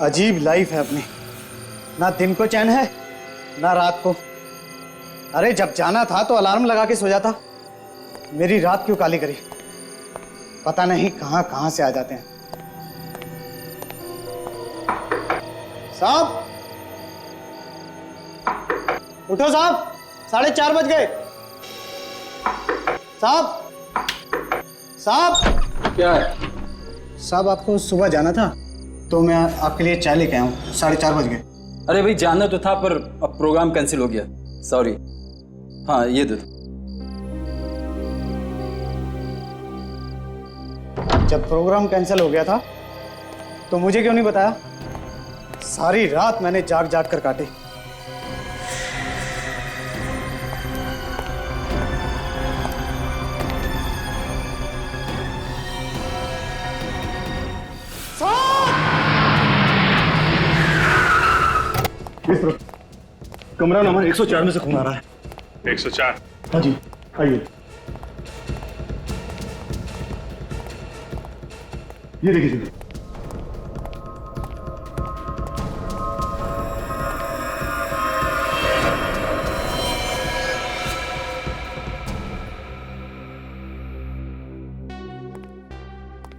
अजीब लाइफ है अपनी, ना दिन को चैन है ना रात को। अरे जब जाना था तो अलार्म लगा के सो जाता, मेरी रात क्यों काली करी? पता नहीं कहां कहां से आ जाते हैं। साहब उठो साहब, 4:30 बज गए। साहब साहब क्या है? साहब आपको सुबह जाना था तो मैं आपके लिए चाय लेके आया हूँ। 4:30 बज गए। अरे भाई जाना तो था पर अब प्रोग्राम कैंसिल हो गया, सॉरी। हाँ ये दे दो। जब प्रोग्राम कैंसिल हो गया था तो मुझे क्यों नहीं बताया? सारी रात मैंने जाग जाग कर काटी। इस तरफ कमरा नंबर 104 में से खून आ रहा है। 104? हाँ जी, आइए। ये देखिए जी।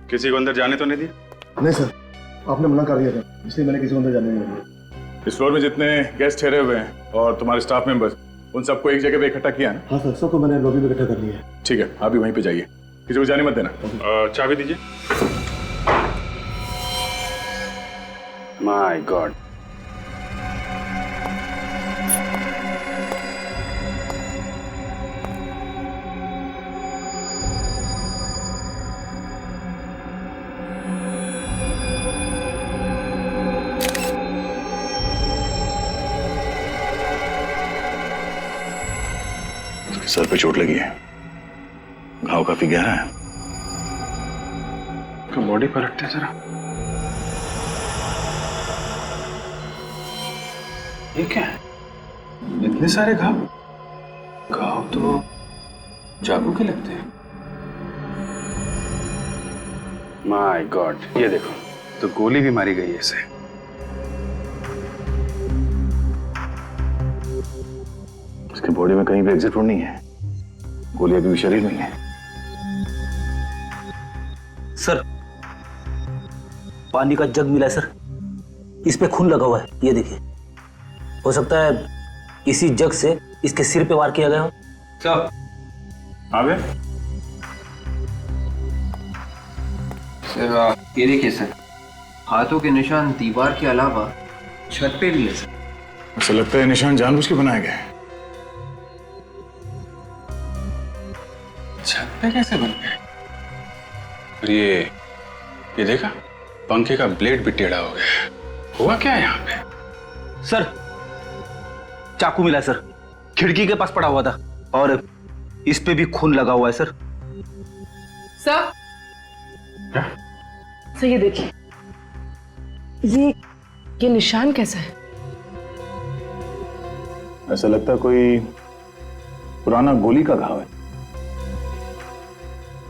किसी को अंदर जाने तो नहीं दिया? नहीं सर, आपने मना कर दिया था, इसलिए मैंने किसी को अंदर जाने नहीं दिया। इस फ्लोर में जितने गेस्ट ठहरे हुए हैं और तुम्हारे स्टाफ मेंबर्स, उन सबको एक जगह पे इकट्ठा किया ना? हाँ सर, सबको मैंने लॉबी में इकट्ठा कर लिया है। ठीक है, आप भी वहीं पे जाइए, किसी को जाने मत देना। चाबी दीजिए। माय गॉड, सर पे चोट लगी है, घाव काफी गहरा है। तो बॉडी पलटते हैं जरा। ये क्या है? इतने सारे घाव? घाव तो चाकू के लगते हैं। माय गॉड, ये देखो, तो गोली भी मारी गई है इसे। इसकी बॉडी में कहीं भी एग्जिट रोड नहीं है, गोली अभी भी शरीर में है। सर पानी का जग मिला है सर, इस पे खून लगा हुआ है, ये देखिए। हो सकता है इसी जग से इसके सिर पे वार किया गया हो। सब आ गए? सर ये देखिए सर, हाथों के निशान दीवार के अलावा छत पे भी है सर। ऐसा लगता है निशान जानबूझ के बनाए गए। छत पे कैसे बन गए? और ये देखा, पंखे का ब्लेड भी टेढ़ा हो गया। हुआ क्या है यहाँ पे? सर चाकू मिला है सर, खिड़की के पास पड़ा हुआ था और इस पे भी खून लगा हुआ है सर। सर क्या? सर ये देखिए, ये निशान कैसा है? ऐसा लगता है कोई पुराना गोली का घाव है।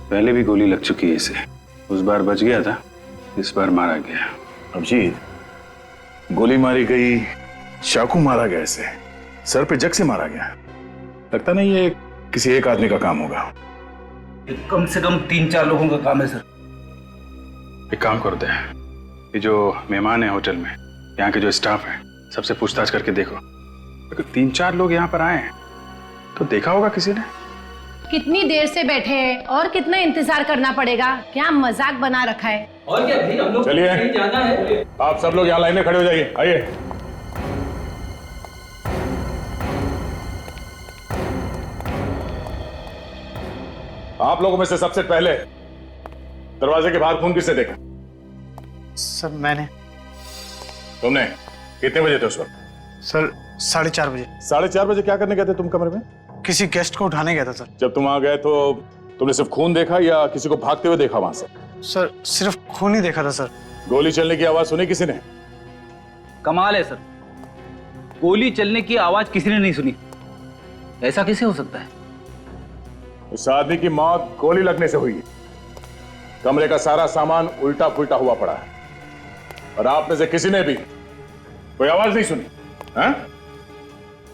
पहले भी गोली लग चुकी है इसे, उस बार बच गया था, इस बार मारा गया। अभिजीत, गोली मारी गई, चाकू मारा गया, इसे सर पे जग से मारा गया। लगता नहीं ये किसी एक आदमी का काम होगा। कम से कम 3-4 लोगों का काम है सर। एक काम कर दे, ये जो मेहमान है होटल में, यहाँ के जो स्टाफ है, सबसे पूछताछ करके देखो। अगर 3-4 लोग यहाँ पर आए हैं तो देखा होगा किसी ने। कितनी देर से बैठे हैं और कितना इंतजार करना पड़ेगा? क्या मजाक बना रखा है? और क्या भाई, हम लोग चलिए कहीं जाना है। आप सब लोग यहाँ लाइन में खड़े हो जाइए, आइए। आप लोगों में से सबसे पहले दरवाजे के बाहर खून किससे देखा? सर मैंने। तुमने? कितने बजे थे उस वक्त? सर 4:30 बजे। 4:30 बजे क्या करने गए थे तुम कमरे में? किसी गेस्ट को उठाने गया था सर। जब तुम वहां गए तो तुमने सिर्फ खून देखा या किसी को भागते हुए देखा वहां से? सर सिर्फ खून ही देखा था सर। गोली चलने की आवाज सुनी किसी ने? कमाल है सर, गोली चलने की आवाज किसी ने नहीं सुनी। ऐसा कैसे हो सकता है? उस आदमी की मौत गोली लगने से हुई है। कमरे का सारा सामान उल्टा पुल्टा हुआ पड़ा है। और आप में से किसी ने भी कोई आवाज नहीं सुनी? हैं?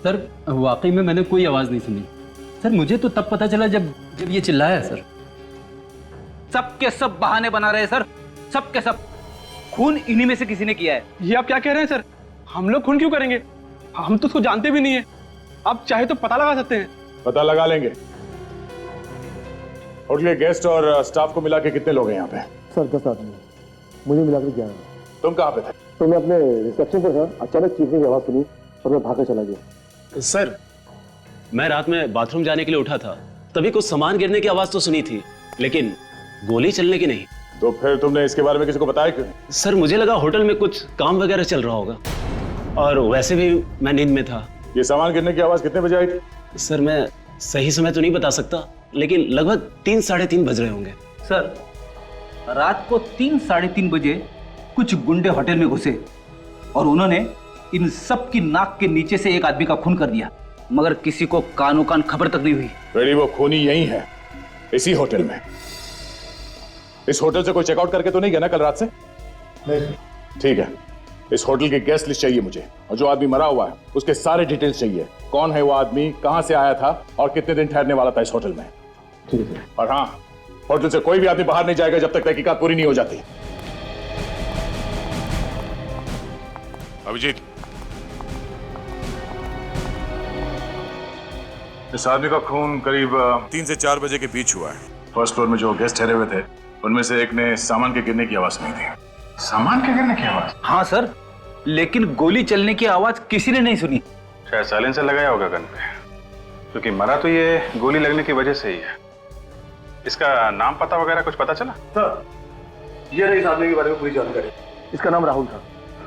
सर वाकई में मैंने कोई आवाज नहीं सुनी सर। मुझे तो तब पता चला जब जब ये चिल्लाया सर। सब के सब बहाने बना रहे हैं सर, सब के सब। खून इन्हीं में से किसी ने किया है। ये आप क्या कह रहे हैं सर? हम लोग खून क्यों करेंगे? हम तो उसको जानते भी नहीं है। आप चाहे तो पता लगा सकते हैं। पता लगा लेंगे। होटल के गेस्ट और स्टाफ को मिला के कितने लोग हैं यहाँ पे? सर 10 आदमी, मुझे मिलाकर 11। तुम कहाँ पे थे? तो मैं अपने रिसेप्शन पर था, अचानक चीखने की आवाज सुनी और मैं भागकर चला गया। सर मैं रात में बाथरूम जाने के लिए उठा था, तभी कुछ सामान गिरने की आवाज तो सुनी थी, लेकिन गोली चलने की नहीं। तो फिर तुमने इसके बारे में किसी को बताया क्यों? सर मुझे लगा होटल में कुछ काम वगैरह चल रहा होगा, और वैसे भी मैं नींद में था। ये सामान गिरने की आवाज कितने बजे आई थी? सर मैं सही समय तो नहीं बता सकता, लेकिन लगभग 3 साढ़े 3 बज रहे होंगे। सर रात को 3 साढ़े 3 बजे कुछ गुंडे होटल में घुसे और उन्होंने इन सब की नाक के नीचे से एक आदमी का खून कर दिया, मगर किसी को कानो कान खबर तक नहीं हुई। बेटी वो खूनी यही है, इसी होटल में। इस होटल से कोई चेकआउट करके तो नहीं गया ना कल रात से? नहीं। ठीक है, इस होटल की गेस्ट लिस्ट चाहिए मुझे, और जो आदमी मरा हुआ है उसके सारे डिटेल्स चाहिए। कौन है वो आदमी, कहां से आया था और कितने दिन ठहरने वाला था इस होटल में। ठीक है सर। और हाँ, होटल से कोई भी आदमी बाहर नहीं जाएगा जब तक तहकीकात पूरी नहीं हो जाती। अभिजीत, इस आदमी का खून करीब 3 से 4 बजे के बीच हुआ है। फर्स्ट फ्लोर में जो गेस्ट ठहरे हुए थे उनमें से एक ने सामान के गिरने की आवाज सुनी थी। सामान के गिरने की आवाज? हाँ सर, लेकिन गोली चलने की आवाज किसी ने नहीं सुनी। शायद साइलेंसर लगाया होगा गन पे, क्योंकि मरा तो ये गोली लगने की वजह से ही है। इसका नाम पता वगैरह कुछ पता चला? सर ये रही इस आदमी के बारे में पूरी जानकारी। इसका नाम राहुल था।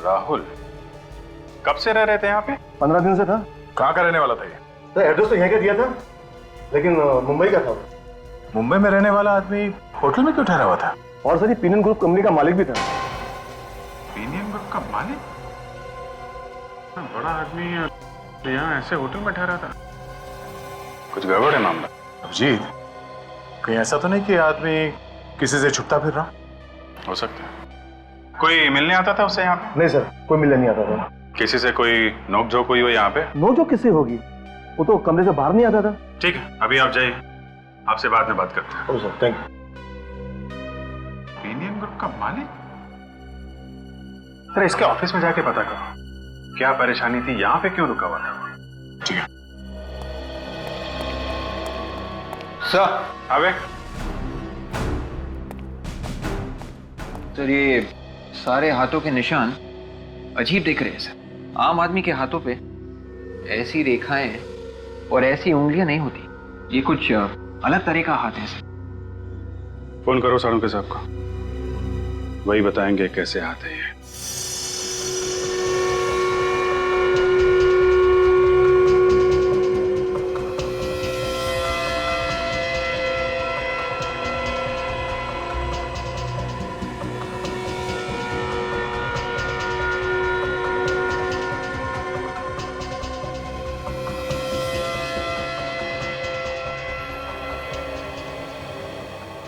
राहुल? कब से रह रहे थे यहाँ पे? 15 दिन से था। कहाँ का रहने वाला था ये? सर एड्रेस तो यहाँ का दिया था, लेकिन मुंबई का था। मुंबई में रहने वाला आदमी होटल में क्यों ठहरा हुआ था? और सर ये पीनन ग्रुप कंपनी का मालिक भी था। पीनियम ग्रुप का मालिक? बड़ा आदमी यहाँ ऐसे होटल में ठहरा था? कुछ गड़बड़ है मामला। अभिजीत, कहीं ऐसा तो नहीं कि आदमी किसी से छुपता फिर रहा? हो सकता है। कोई मिलने आता था उससे यहाँ पे? नहीं सर, कोई मिलने नहीं आता था। किसी से कोई नोकझोंक हुई हो यहाँ पे? नोकझोंक किससे होगी? वो तो कमरे से बाहर नहीं आता था। ठीक है, अभी आप जाइए, आपसे बाद में बात करते हैं। Oh sir, thank you. पीनियम ग्रुप का मालिक? सर इसके ऑफिस में जाके पता करो क्या परेशानी थी, यहाँ पे क्यों रुका हुआ था। ठीक है सर। अबे सर ये सारे हाथों के निशान अजीब दिख रहे हैं सर। आम आदमी के हाथों पे ऐसी रेखाएं और ऐसी उंगलियां नहीं होती। ये कुछ अलग तरह का हाथ है सर। फोन करो साड़ों साहब को, वही बताएंगे कैसे हाथ है ये।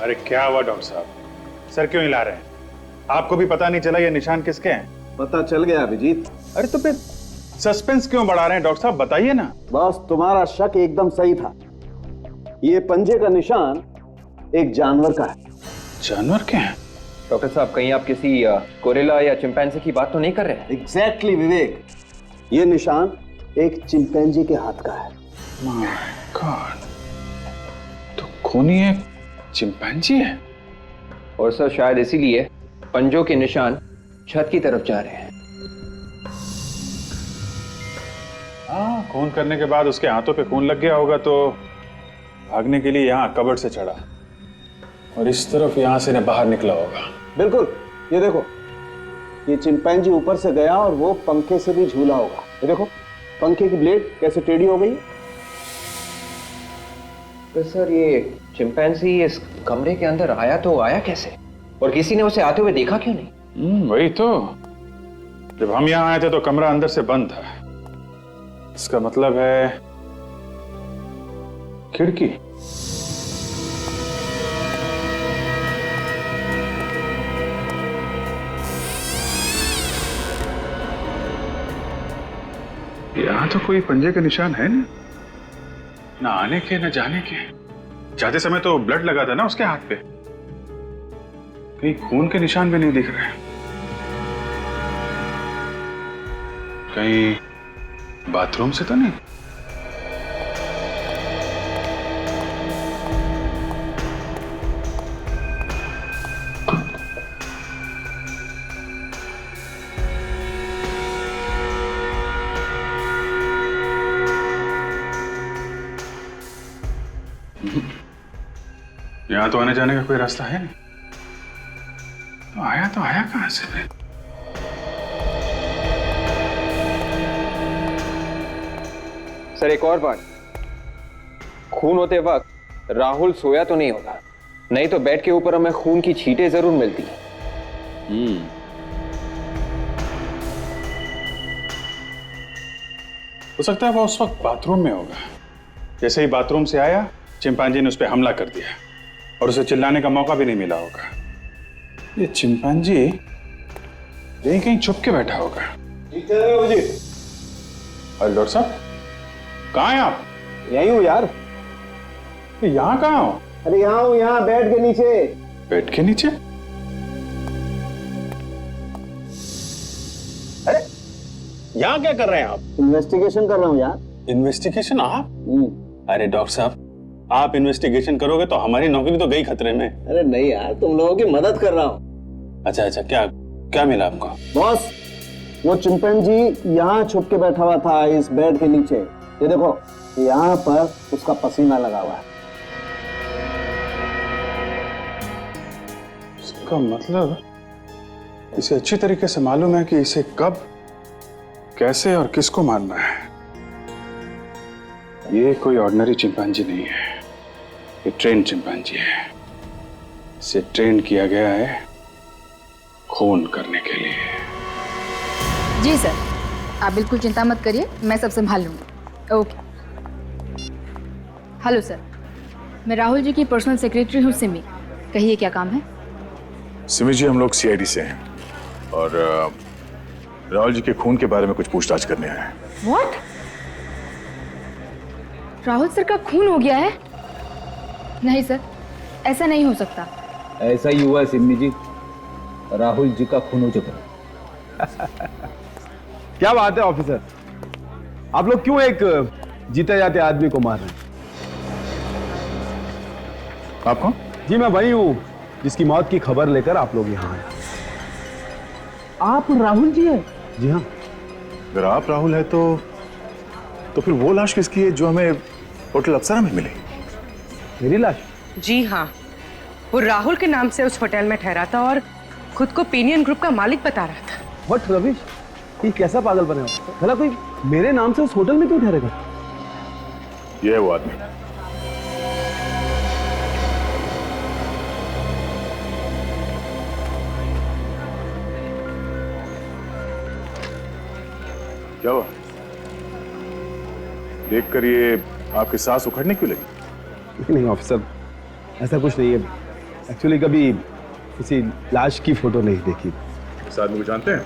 अरे क्या हुआ डॉक्टर साहब, सर क्यों हिला रहे हैं? आपको भी पता नहीं चला ये निशान किसके हैं? पता चल गया अभिजीत। अरे तो फिर सस्पेंस क्यों बढ़ा रहे हैं डॉक्टर साहब, बताइए ना। बस तुम्हारा शक एकदम सही था। ये पंजे का निशान एक जानवर का है। जानवर के हैं? डॉक्टर साहब कहीं आप किसी गोरिल्ला या चिंपैंजी की बात तो नहीं कर रहे हैं? एग्जैक्टली विवेक, ये निशान एक चिंपैंजी के हाथ का है। माय गॉड, तो खूनी एक चिंपैंजी है। और सर शायद इसीलिए पंजों के निशान छत की तरफ जा रहे हैं। हाँ, खून करने के बाद उसके हाथों पे खून लग गया होगा तो भागने के लिए यहाँ कबर्ड से चढ़ा और इस तरफ यहाँ से न बाहर निकला होगा। बिल्कुल, ये देखो, ये चिंपैंजी ऊपर से गया और वो पंखे से भी झूला होगा। ये देखो पंखे की ब्लेड कैसे टेढ़ी हो गई। तो सर ये चिंपैंजी इस कमरे के अंदर आया तो आया कैसे, और किसी ने उसे आते हुए देखा क्यों नहीं? वही तो, जब हम यहाँ आए थे तो कमरा अंदर से बंद था। इसका मतलब है खिड़की। यहाँ तो कोई पंजे के निशान है नहीं, ना आने के ना जाने के। जाते समय तो ब्लड लगा था ना उसके हाथ पे, कहीं खून के निशान भी नहीं दिख रहे। कहीं बाथरूम से तो नहीं? यहां तो आने जाने का कोई रास्ता है नहीं, तो आया कहां से फिर? सर एक और बात, खून होते वक्त राहुल सोया तो नहीं होगा, नहीं तो बेड के ऊपर हमें खून की छींटें जरूर मिलती। हो सकता है वो उस वक्त बाथरूम में होगा। जैसे ही बाथरूम से आया, चिंपांजी ने उस पर हमला कर दिया और उसे चिल्लाने का मौका भी नहीं मिला होगा। ये चिंपांजी यहीं कहीं छुप के बैठा होगा। जी अरे डॉक्टर साहब, कहाँ हैं आप? यही हूँ यार। यहाँ कहाँ हो? अरे यहाँ हूँ, यहाँ बेड के नीचे। बेड के नीचे? अरे यहाँ क्या कर रहे हैं आप? इन्वेस्टिगेशन कर रहा हूँ यार। इन्वेस्टिगेशन? आप? अरे डॉक्टर साहब, आप इन्वेस्टिगेशन करोगे तो हमारी नौकरी तो गई खतरे में। अरे नहीं यार, तुम लोगों की मदद कर रहा हूँ। अच्छा अच्छा, क्या क्या मिला आपको? बॉस, वो चिंपैंजी यहाँ छुप के बैठा हुआ था इस बेड के नीचे। ये देखो, यहाँ पर उसका पसीना लगा हुआ है। इसका मतलब इसे अच्छी तरीके से मालूम है कि इसे कब, कैसे और किसको मारना है। ये कोई ऑर्डिनरी चिंपांजी नहीं है, ये ट्रेन चिंपांजी है। इसे ट्रेन किया गया है खून करने के लिए। जी सर, आप बिल्कुल चिंता मत करिए, मैं सब संभाल लूँगी। ओके। हेलो सर, मैं राहुल जी की पर्सनल सेक्रेटरी हूँ सिमी। कहिए क्या काम है? सिमी जी, हम लोग सीआईडी से हैं और राहुल जी के खून के बारे में कुछ पूछताछ करने आए हैं। व्हाट? राहुल सर का खून हो गया है? नहीं सर, ऐसा नहीं हो सकता। ऐसा ही हुआ है सिमी जी, राहुल जी का खून हो चुका है। क्या बात है ऑफिसर, आप लोग क्यों एक जीते जाते आदमी को मार रहे हैं? आप कौन? जी मैं वही हूँ जिसकी मौत की खबर लेकर आप लोग यहाँ आए। आप राहुल जी हैं? जी हाँ। अगर आप राहुल है तो फिर वो लाश किसकी है जो हमें होटल अप्सरा में मिली? मेरी लाश? जी हाँ, वो राहुल के नाम से उस होटल में ठहरा था और खुद को पीनियन ग्रुप का मालिक बता रहा था। व्हाट रविश, ये कैसा पागल बने हो? भला कोई मेरे नाम से उस होटल में क्यों ठहरेगा? ये है वो आदमी। क्या हुआ? देखकर ये आपकी सांस उखड़ने क्यों लगी? नहीं ऑफिसर, ऐसा कुछ नहीं है। एक्चुअली कभी किसी लाश की फोटो नहीं देखी। इस आदमी को जानते हैं?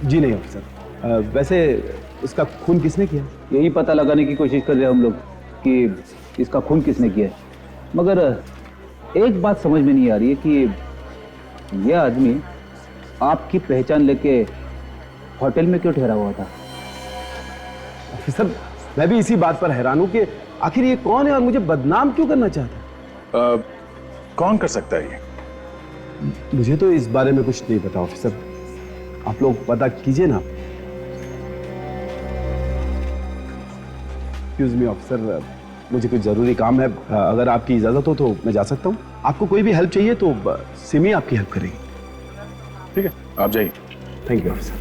जी नहीं ऑफिसर। वैसे इसका खून किसने किया? यही पता लगाने की कोशिश कर रहे हैं हम लोग कि इसका खून किसने किया है। मगर एक बात समझ में नहीं आ रही है कि यह आदमी आपकी पहचान लेके होटल में क्यों ठहरा हुआ था? ऑफिसर, मैं भी इसी बात पर हैरान हूं कि आखिर ये कौन है और मुझे बदनाम क्यों करना चाहता है? कौन कर सकता है ये? मुझे तो इस बारे में कुछ नहीं पता ऑफिसर, आप लोग पता कीजिए ना। एक्सक्यूज मी ऑफिसर, मुझे कुछ जरूरी काम है। अगर आपकी इजाजत हो तो मैं जा सकता हूँ। आपको कोई भी हेल्प चाहिए तो सिमी आपकी हेल्प करेगी। ठीक है, आप जाइए। Thank you officer.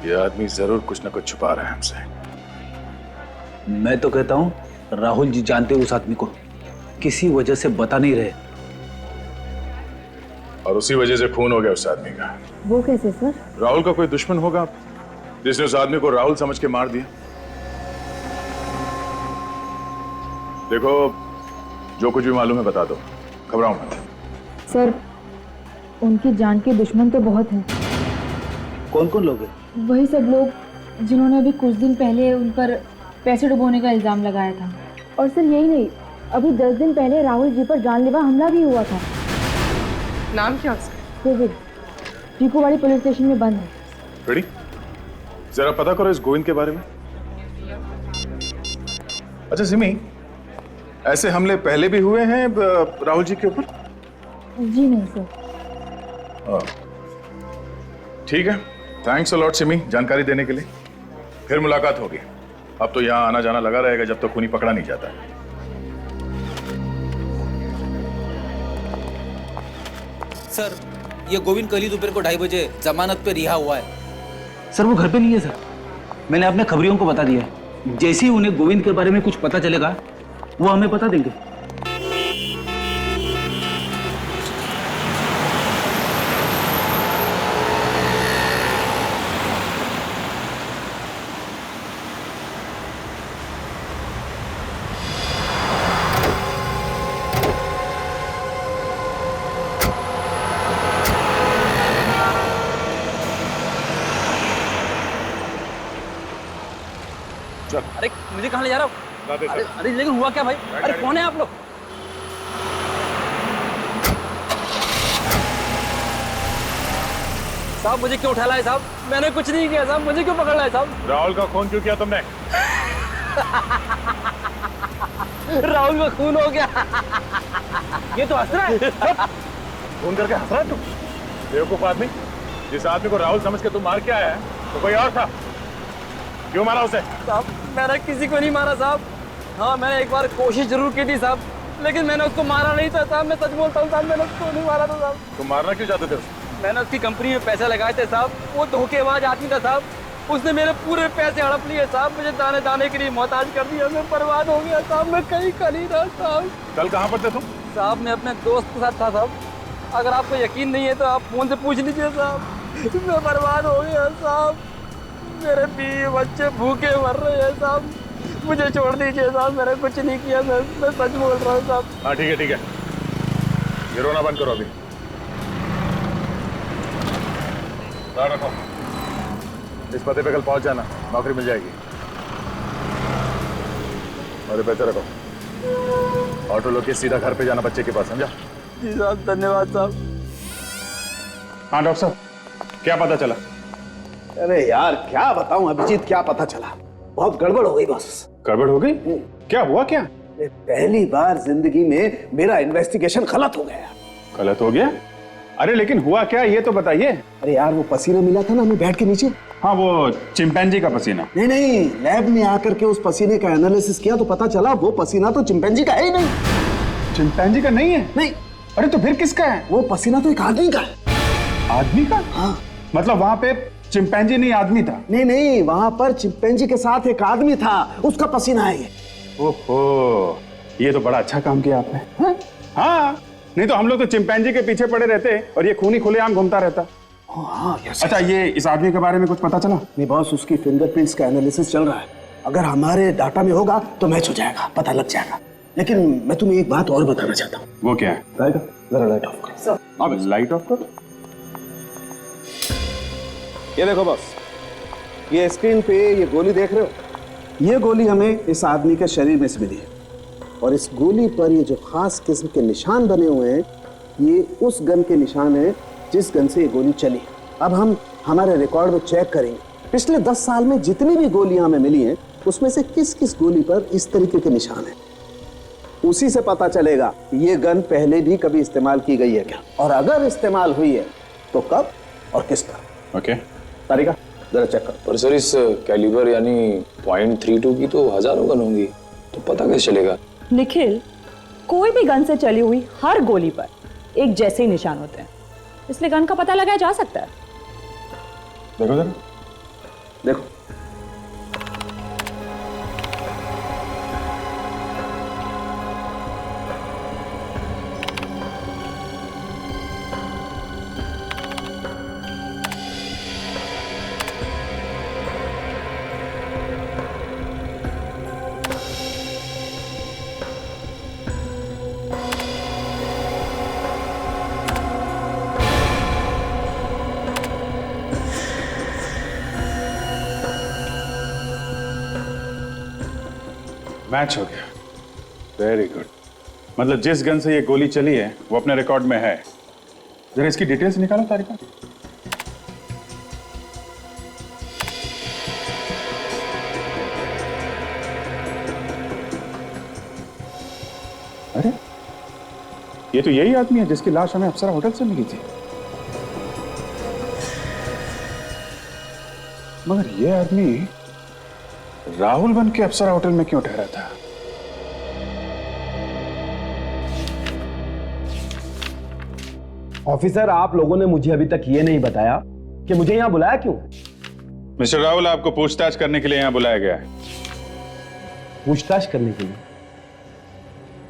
ये आदमी जरूर कुछ ना कुछ छुपा रहा है हमसे। मैं तो कहता हूँ राहुल जी जानते उस आदमी को, किसी वजह से बता नहीं रहे, और उसी वजह से खून हो गया उस आदमी का। वो कैसे सर? राहुल का कोई दुश्मन होगा जिसने उस आदमी को राहुल समझ के मार दिया। देखो, जो कुछ भी मालूम है बता दो, घबराओ मत। सर, उनकी जान के दुश्मन तो बहुत हैं। कौन कौन लोग हैं? वही सब लोग जिन्होंने अभी कुछ दिन पहले उन पर पैसे डुबोने का इल्ज़ाम लगाया था। और सिर्फ यही नहीं, अभी 10 दिन पहले राहुल जी पर जानलेवा हमला भी हुआ था। नाम क्या उसका? कोविड टीकोवाड़ी पुलिस स्टेशन में बंद है। रेडी? जरा पता करो इस गोविंद के बारे में। अच्छा सिमी, ऐसे हमले पहले भी हुए हैं राहुल जी के ऊपर? जी नहीं सर। ठीक है, थैंक्स अ लॉट सिमी जानकारी देने के लिए। फिर मुलाकात होगी। अब तो यहाँ आना जाना लगा रहेगा जब तक खूनी पकड़ा नहीं जाता। सर, ये गोविंद कल ही दोपहर को 2:30 बजे जमानत पे रिहा हुआ है। सर वो घर पे नहीं है सर। मैंने अपने खबरियों को बता दिया है। जैसे ही उन्हें गोविंद के बारे में कुछ पता चलेगा वो हमें बता देंगे। अरे मुझे कहाँ ले जा रहा हो? अरे लेकिन हुआ क्या भाई? अरे कौन है आप लोग? साहब मुझे क्यों उठा लाए साहब? मैंने कुछ नहीं किया साहब, मुझे क्यों पकड़ लाए साहब? राहुल का खून क्यों किया तुमने? राहुल का खून हो गया। ये तो हंस रहा है। खून करके हंस रहा है तू? बेवकूफ आदमी, जिस आदमी को राहुल समझ के तू मार के आया है तो कोई और था। क्यों मारा उसे? साहब मैंने किसी को नहीं मारा साहब। हाँ मैंने एक बार कोशिश जरूर की थी साहब, लेकिन मैंने उसको मारा नहीं था साहब। मैं सच बोलता हूँ साहब, मैंने उसको नहीं मारा था साहब। तुम मारना क्यों चाहते थे उसे? मैंने उसकी कंपनी में पैसे लगाए थे साहब। वो धोखेबाज आदमी था साहब। उसने मेरे पूरे पैसे हड़प लिए साहब। मुझे दाने दाने के लिए मोहताज कर दिया। मैं बर्बाद हो गया साहब। मैं कहीं का नहीं रहा साहब। कल कहाँ पर थे तुम? साहब मैं अपने दोस्त के साथ था साहब। अगर आपको यकीन नहीं है तो आप फोन से पूछ लीजिए साहब। मैं बर्बाद हो गया साहब। मेरे बीवी बच्चे भूखे मर रहे हैं साहब। मुझे छोड़ दीजिए साहब, मैंने कुछ नहीं किया। मैं सच बोल रहा हूँ साहब। हाँ ठीक है ठीक है, ये रोना बंद करो अभी। ध्यान रखो, इस पते पे कल पहुंच जाना, नौकरी मिल जाएगी। और पैसे रखो, ऑटो लोग सीधा घर पे जाना बच्चे के पास, समझा? जी साहब धन्यवाद साहब। हाँ डॉक्टर साहब, क्या पता चला? अरे यार क्या बताऊं अभिजीत, क्या पता चला, बहुत गड़बड़ हो गई बस। गड़बड़ हो गई? क्या हुआ क्या? पहली बार जिंदगी में मेरा इन्वेस्टिगेशन गलत हो गया। गलत हो गया? अरे लेकिन हुआ क्या ये तो बताइए। अरे यार वो पसीना मिला था ना हमें बेड के नीचे। हाँ वो चिंपैंजी का पसीना। नहीं नहीं, लैब में आकर के उस पसीने का एनालिसिस किया तो पता चला वो पसीना तो चिंपैंजी का है ही नहीं। चिंपैंजी का नहीं है? नहीं। अरे तो फिर किसका है? वो पसीना तो एक आदमी का है। आदमी का? हाँ। मतलब वहां पे चिंपैंजी नहीं आदमी था? नहीं नहीं, वहां पर चिंपैंजी के साथ एक आदमी था, उसका पसीना है ये। ओहो, ये तो बड़ा अच्छा काम किया आपने। हाँ, नहीं तो हम लोग तो चिंपैंजी के पीछे पड़े रहते और ये खूनी खुलेआम घूमता रहता। हाँ, अच्छा ये इस आदमी के बारे में कुछ पता चला? नहीं बॉस, उसकी फिंगरप्रिंट्स का एनालिसिस चल रहा है। अगर हमारे डाटा में होगा तो मैच हो जाएगा, पता लग जाएगा। लेकिन मैं तुम्हें एक बात और बताना चाहता हूँ। वो क्या है? जरा लाइट ऑफ करो। अब लाइट ऑफ करो। ये देखो बॉस, ये स्क्रीन पे ये गोली देख रहे हो? ये गोली हमें इस आदमी के शरीर में से मिली है और इस गोली पर ये जो खास किस्म के निशान बने हुए हैं, ये उस गन के निशान है जिस गन से ये गोली चली। अब हम हमारे रिकॉर्ड में चेक करेंगे पिछले 10 साल में जितनी भी गोलियां हमें मिली हैं उसमें से किस किस गोली पर इस तरीके के निशान हैं। उसी से पता चलेगा ये गन पहले भी कभी इस्तेमाल की गई है क्या, और अगर इस्तेमाल हुई है तो कब और किस पर। ओके तारिका जरा चेक कर। पर सर इस कैलिबर यानी .32 की तो हजारों गन होंगी, तो पता कैसे चलेगा? निखिल, कोई भी गन से चली हुई हर गोली पर एक जैसे ही निशान होते हैं, इसलिए गन का पता लगाया जा सकता है। देखो जरा, देखो मैच हो गया, वेरी गुड। मतलब जिस गन से ये गोली चली है वो अपने रिकॉर्ड में है। जरा इसकी डिटेल्स निकालो तारिका। अरे ये तो यही आदमी है जिसकी लाश हमें अप्सरा होटल से मिली थी। मगर ये आदमी राहुल बन के अप्सरा होटल में क्यों ठहरा था? ऑफिसर, आप लोगों ने मुझे अभी तक ये नहीं बताया कि मुझे यहाँ बुलाया क्यों। मिस्टर राहुल, आपको पूछताछ करने के लिए यहाँ बुलाया गया है। पूछताछ करने के लिए?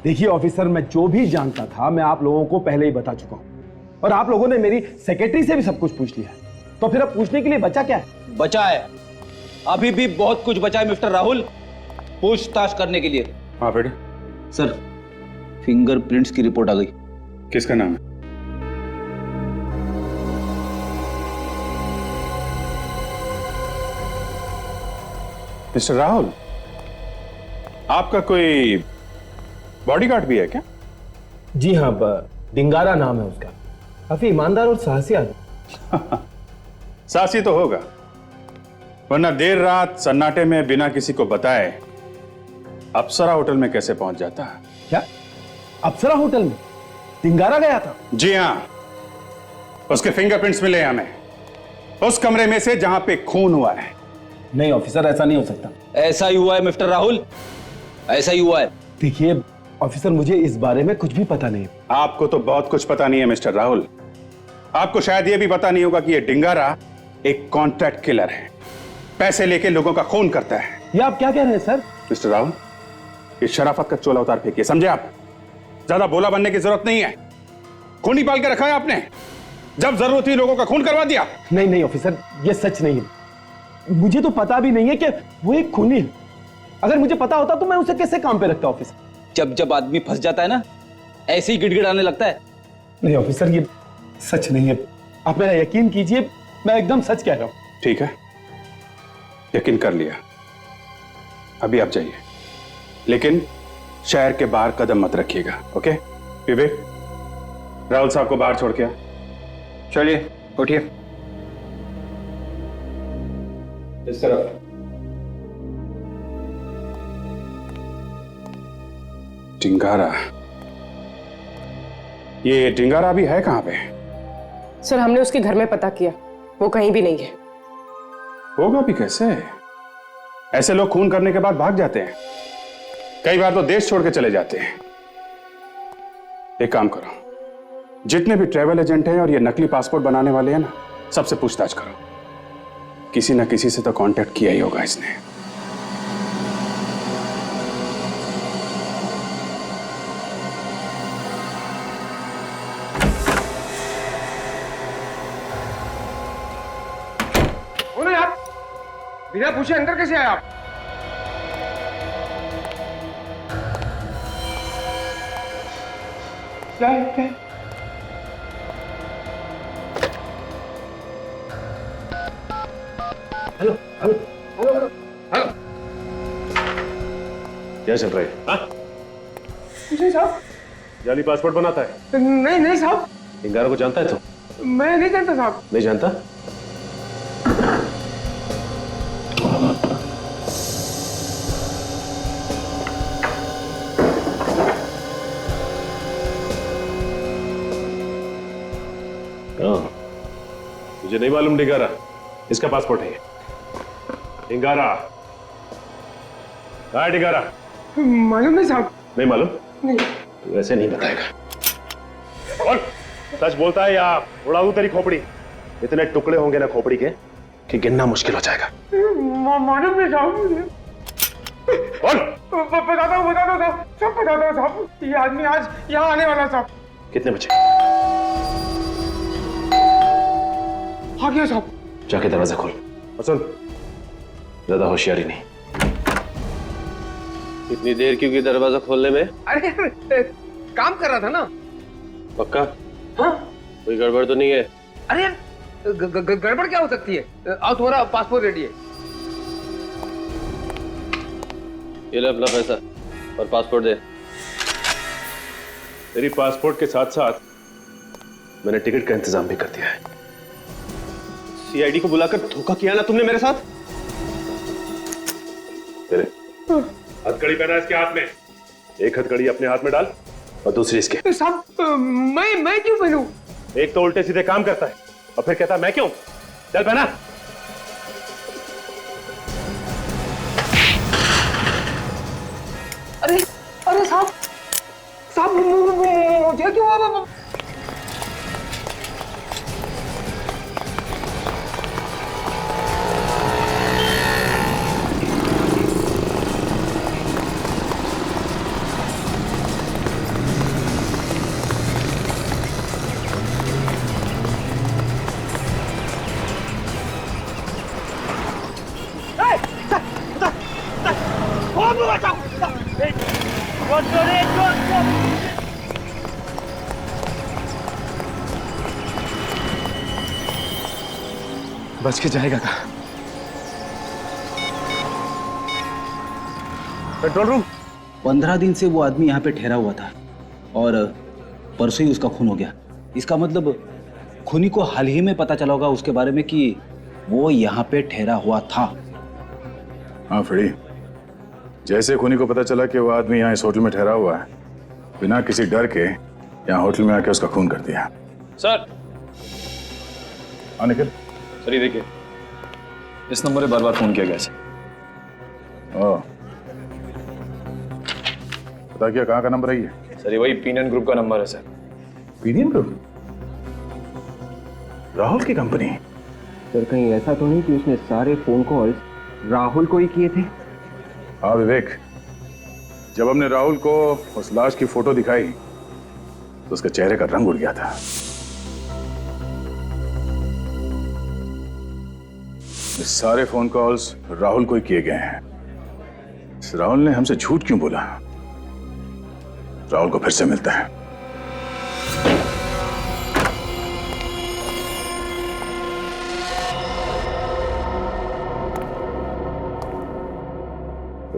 देखिए ऑफिसर, मैं जो भी जानता था मैं आप लोगों को पहले ही बता चुका हूं, और आप लोगों ने मेरी सेक्रेटरी से भी सब कुछ पूछ लिया है, तो फिर अब पूछने के लिए बचा क्या है? बचा है, अभी भी बहुत कुछ बचा है मिस्टर राहुल पूछताछ करने के लिए। हाँ बेटे। सर, फिंगरप्रिंट्स की रिपोर्ट आ गई। किसका नाम है? मिस्टर राहुल, आपका कोई बॉडीगार्ड भी है क्या? जी हाँ, डिंगारा नाम है उसका, काफी ईमानदार और साहसी आदमी। साहसी तो होगा, वरना देर रात सन्नाटे में बिना किसी को बताए अप्सरा होटल में कैसे पहुंच जाता? क्या अप्सरा होटल में डिंगारा गया था? जी हाँ, उसके फिंगरप्रिंट्स मिले हमें उस कमरे में से जहां पे खून हुआ है। नहीं ऑफिसर, ऐसा नहीं हो सकता। ऐसा ही हुआ है मिस्टर राहुल, ऐसा ही हुआ है। देखिए ऑफिसर, मुझे इस बारे में कुछ भी पता नहीं। आपको तो बहुत कुछ पता नहीं है मिस्टर राहुल। आपको शायद यह भी पता नहीं होगा कि यह डिंगारा एक कॉन्ट्रैक्ट किलर है, पैसे लेके लोगों का खून करता है। ये आप क्या कह रहे हैं सर? मिस्टर राहुल, इस शराफत का चोला उतार फेंकिए, समझे आप? ज्यादा बोला बनने की जरूरत नहीं है। खून ही पाल के रखा है आपने, जब जरूरत थी लोगों का खून करवा दिया। नहीं नहीं ऑफिसर, ये सच नहीं है। मुझे तो पता भी नहीं है कि वो एक खूनी है। अगर मुझे पता होता तो मैं उसे कैसे काम पे रखता ऑफिसर? जब जब आदमी फंस जाता है ना, ऐसे ही गिड़गिड़ाने लगता है। नहीं ऑफिसर, ये सच नहीं है, आप मेरा यकीन कीजिए, मैं एकदम सच कह रहा हूं। ठीक है, यकीन कर लिया, अभी आप जाइए, लेकिन शहर के बाहर कदम मत रखिएगा। ओके विवेक, राहुल साहब को बाहर छोड़ के आ। चलिए उठिए। इस तरफ। डिंगारा, ये डिंगारा भी है कहां पे? सर, हमने उसके घर में पता किया, वो कहीं भी नहीं है। होगा भी कैसे? ऐसे लोग खून करने के बाद भाग जाते हैं, कई बार तो देश छोड़ के चले जाते हैं। एक काम करो, जितने भी ट्रैवल एजेंट हैं और ये नकली पासपोर्ट बनाने वाले हैं ना, सबसे पूछताछ करो। किसी ना किसी से तो कांटेक्ट किया ही होगा इसने। आप बिना पूछे अंदर कैसे आए आप? क्या है क्या है? Hello hello hello hello hello, क्या चल रहा है? हाँ? कुछ नहीं साहब। जाली पासपोर्ट बनाता है? नहीं नहीं साहब, डिंगारा को जानता है तो? मैं नहीं जानता साहब। नहीं जानता? मुझे नहीं मालूम डिंगारा, इसका पासपोर्ट है ये। डिंगारा कहाँ है? डिंगारा मालूम नहीं साहब। नहीं मालूम? नहीं। तू ऐसे नहीं बताएगा। और सच बोलता है या उड़ा दूं तेरी खोपड़ी? इतने टुकड़े होंगे ना खोपड़ी के कि गिनना मुश्किल हो जाएगा। मालूम नहीं साहब। और बताता हूँ साहब, सब बताता हूँ साहब। ये आदमी आज यहाँ आने वाला साहब। कितने बजे? आ गया साहब। जाके दरवाजा खोल और सुन, ज्यादा होशियारी नहीं। इतनी देर क्यों की दरवाजा खोलने में? अरे काम कर रहा था ना। पक्का? हाँ। कोई गड़बड़ तो नहीं है? अरे यार, गड़बड़ क्या हो सकती है? आओ, तुम्हारा पासपोर्ट रेडी है। ये ले अपना पैसा। और पासपोर्ट दे। तेरी पासपोर्ट के साथ साथ मैंने टिकट का इंतजाम भी कर दिया है। सीआईडी को बुलाकर धोखा किया ना तुमने मेरे साथ। तेरे हथकड़ी पहना इसके हाथ में, एक हथकड़ी अपने हाथ में डाल और दूसरी इसके। साहब मैं क्यों पहनूं? एक तो उल्टे सीधे काम करता है और फिर कहता है मैं क्यों। चल पहना। अरे अरे साहब मुझे क्यों? बच के जाएगा कहाँ? Control room. 15 दिन से वो आदमी यहाँ पे ठहरा हुआ था और परसों ही उसका खून हो गया। इसका मतलब खूनी को हाल ही में पता चला होगा उसके बारे में कि वो यहाँ पे ठहरा हुआ था। हाँ फ्रेडी, जैसे खूनी को पता चला कि वो आदमी यहाँ इस होटल में ठहरा हुआ है, बिना किसी डर के यहाँ होटल में आके उसका खून कर दिया। सर। हाँ निखिल। सर ये देखिए, इस नंबर पे बार बार फोन किया गया सर। ओह, पता क्या कहाँ का नंबर है ये? सर ये वही पीनियन ग्रुप का नंबर है सर। पीनियन ग्रुप? राहुल की कंपनी? सर कहीं ऐसा तो नहीं कि उसने सारे फोन कॉल्स राहुल को ही किए थे? हाँ विवेक, जब हमने राहुल को उस लाश की फोटो दिखाई तो उसके चेहरे का रंग उड़ गया था। ये सारे फोन कॉल्स राहुल को ही किए गए हैं। इस राहुल ने हमसे झूठ क्यों बोला? राहुल को फिर से मिलता है।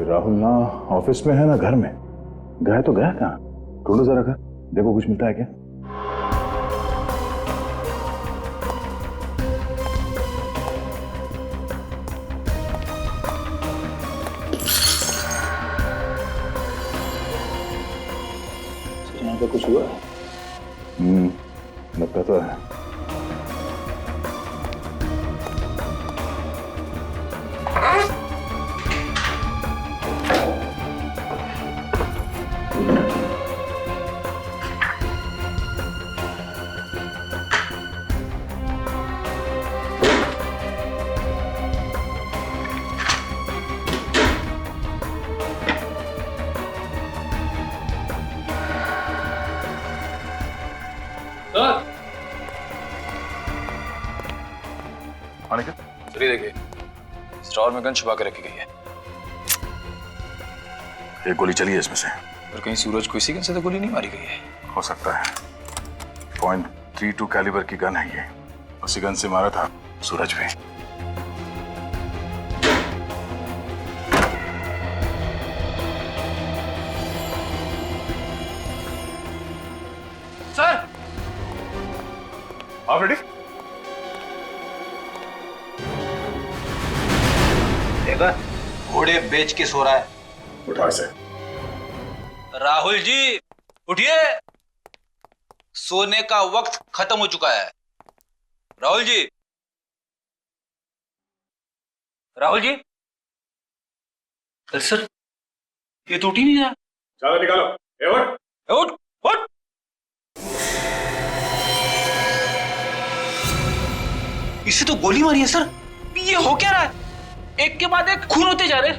राहुल ना ऑफिस में है ना घर में। गया तो गया कहाँ? ढूंढो जरा घर, देखो कुछ मिलता है क्या। यहाँ पे कुछ हुआ? लगता तो है। चलिए देखिए, इस ड्रॉअर में गन छुपा के रखी गई है। एक गोली चली है इसमें से। और कहीं सूरज को इसी गन से तो गोली नहीं मारी गई है? हो सकता है। .32 कैलिबर की गन है ये। उसी गन से मारा था सूरज भी। सर। आप रेडी? देखा, घोड़े बेच के सो रहा है। उठा इसे। राहुल जी उठिए, सोने का वक्त खत्म हो चुका है। राहुल जी, राहुल जी। सर ये तो उठ ही नहीं रहा। चादर निकालो। उठ उठ उठ। इसे तो गोली मारी है सर। ये हो क्या रहा है? एक के बाद एक खून होते जा रहे।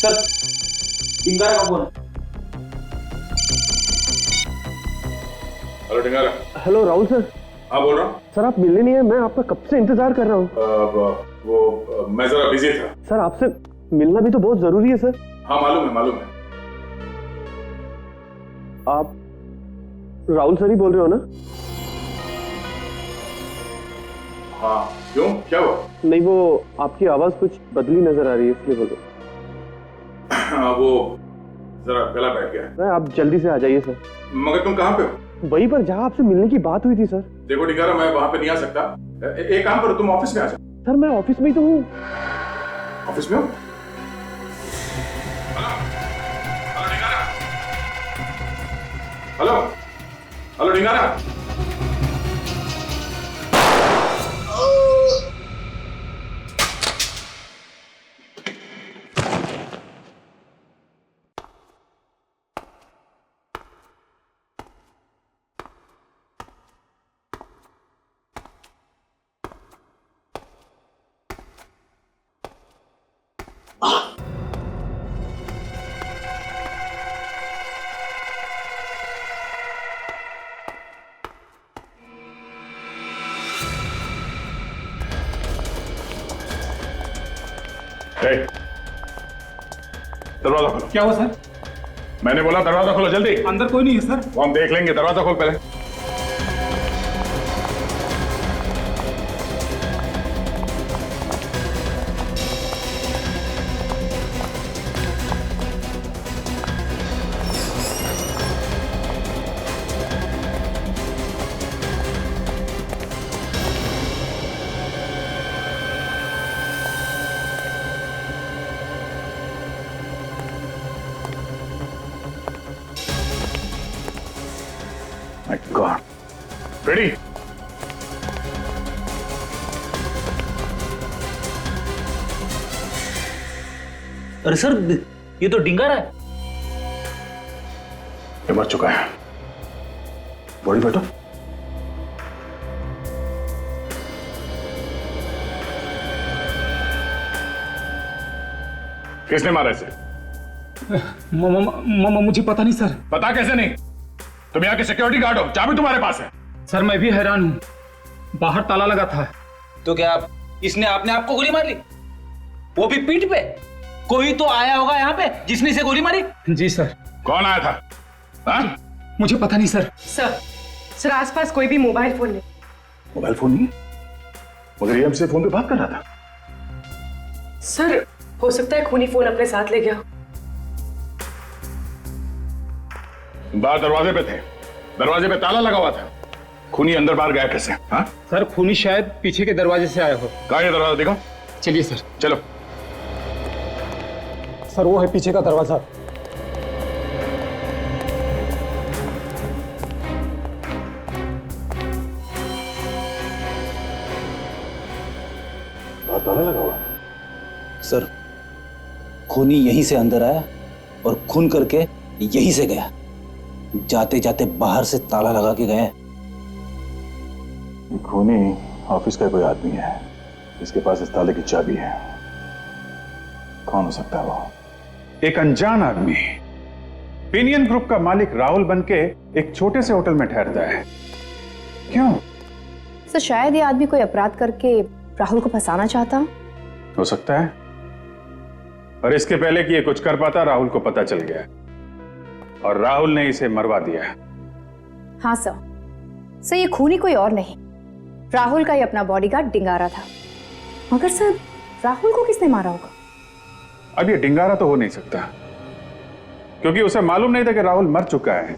सर डिंगारा का फोन। हेलो डिंगारा। Hello Rahul sir. हाँ बोल रहा हूँ। सर आप मिले नहीं है, मैं आपका कब से इंतजार कर रहा हूँ। वो मैं जरा बिजी था। सर आपसे मिलना भी तो बहुत जरूरी है सर। हाँ मालूम है मालूम है। राहुल सर ही बोल रहे हो ना? हाँ, क्यों, क्या हुआ? नहीं, वो आपकी आवाज कुछ बदली नजर आ रही है, इसलिए बोलो। हाँ, वो जरा गला बैठ गया है। आप जल्दी से आ जाइए सर। मगर तुम कहाँ पे हो? वहीं पर जहाँ आपसे मिलने की बात हुई थी सर। देखो डिगारा, मैं वहां पे नहीं आ सकता। एक काम करो, तुम ऑफिस में आ जाओ। सर मैं ऑफिस में ही तो हूँ। ऑफिस में हो? हेलो हेलो डिगारा। दरवाजा खोलो। क्या हुआ सर? मैंने बोला दरवाजा खोलो जल्दी। अंदर कोई नहीं है सर। वो हम देख लेंगे, दरवाजा खोल पहले। My God. Ready? अरे सर, ये तो डिंगारा है। ये मर चुका है। बॉडी बैठो। किसने मारा इसे? मुझे पता नहीं सर। पता कैसे नहीं? तुम यहाँ के सिक्योरिटी गार्ड हो, चाबी तुम्हारे पास है। सर मैं भी हैरान हूँ, बाहर ताला लगा था। तो क्या इसने अपने आप को गोली मार ली? वो भी पीठ पे? कोई तो आया होगा यहाँ पे जिसने इसे गोली मारी। जी सर। कौन आया था? हाँ? मुझे पता नहीं सर। सर आसपास कोई भी मोबाइल फोन नहीं। मोबाइल फोन नहीं? मगर ये हमसे फोन पे बात कर रहा था। सर हो सकता है खूनी फोन अपने साथ ले गया। बाहर दरवाजे पे थे, दरवाजे पे ताला लगा हुआ था। खूनी अंदर बाहर गया कैसे? हाँ? सर खूनी शायद पीछे के दरवाजे से आया हो। कहाँ है दरवाजा, देखो। चलिए सर। चलो। सर वो है पीछे का दरवाजा। बाहर ताला लगा हुआ। सर खूनी यहीं से अंदर आया और खून करके यहीं से गया। जाते जाते बाहर से ताला लगा के गए। खूनी ऑफिस का कोई आदमी है, इसके पास इस ताले की चाबी है। कौन हो सकता है वो? एक अनजान आदमी पिनियन ग्रुप का मालिक राहुल बनके एक छोटे से होटल में ठहरता है। क्यों? सर शायद ये आदमी कोई अपराध करके राहुल को फंसाना चाहता। हो सकता है, और इसके पहले कि ये कुछ कर पाता राहुल को पता चल गया और राहुल ने इसे मरवा दिया। हाँ सर ये खूनी कोई और नहीं, राहुल का ही अपना बॉडीगार्ड डिंगारा था। मगर सर राहुल को किसने मारा होगा? अब ये डिंगारा तो हो नहीं सकता, क्योंकि उसे मालूम नहीं था कि राहुल मर चुका है।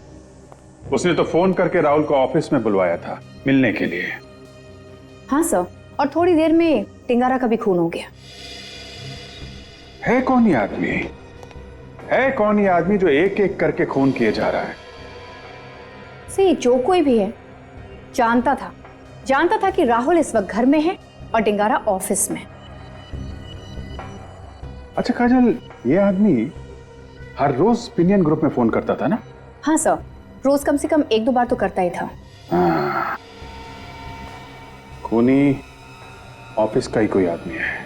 उसने तो फोन करके राहुल को ऑफिस में बुलवाया था मिलने के लिए। हाँ सर, और थोड़ी देर में डिंगारा का भी खून हो गया। है कौन ये आदमी? है कौन ये आदमी जो एक एक करके खून किए जा रहा है? सही जो कोई भी है जानता था कि राहुल इस वक्त घर में है और डिंगारा ऑफिस में। अच्छा काजल, ये आदमी हर रोज पिनियन ग्रुप में फोन करता था ना? हाँ सर, रोज कम से कम 1-2 बार तो करता ही था। हाँ। खूनी ऑफिस का ही कोई आदमी है,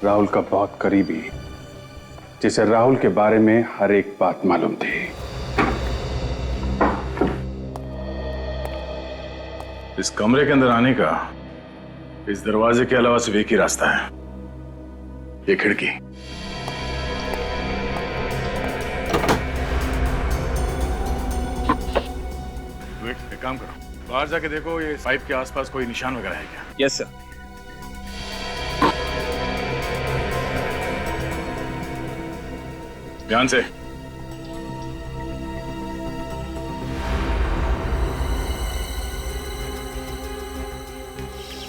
राहुल का बहुत करीबी, जिसे राहुल के बारे में हर एक बात मालूम थी। इस कमरे के अंदर आने का इस दरवाजे के अलावा सिर्फ एक ही रास्ता है, ये खिड़की। विवेक एक काम करो, बाहर जाके देखो ये पाइप के आसपास कोई निशान वगैरह है क्या। Yes sir. ध्यान से।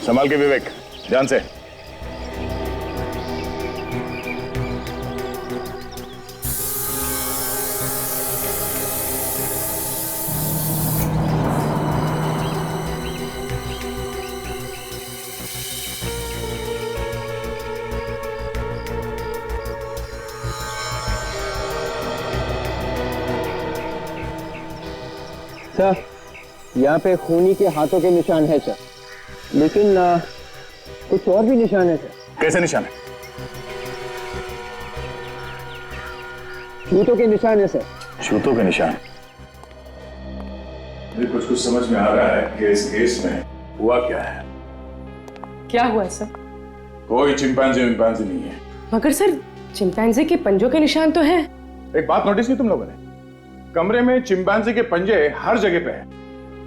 संभाल के विवेक, ध्यान से। सर, यहाँ पे खूनी के हाथों के निशान है सर, लेकिन कुछ और भी निशान है सर। कैसे निशान है? जूतों के निशान है सर। जूतों के निशान? मुझे कुछ कुछ समझ में आ रहा है कि इस केस में हुआ क्या है। क्या हुआ है सर? कोई चिंपैंजी नहीं है। मगर सर चिंपैंजी के पंजों के निशान तो हैं। एक बात नोटिस की तुम लोगों ने? कमरे में चिंपैंजी के पंजे हर जगह पे हैं,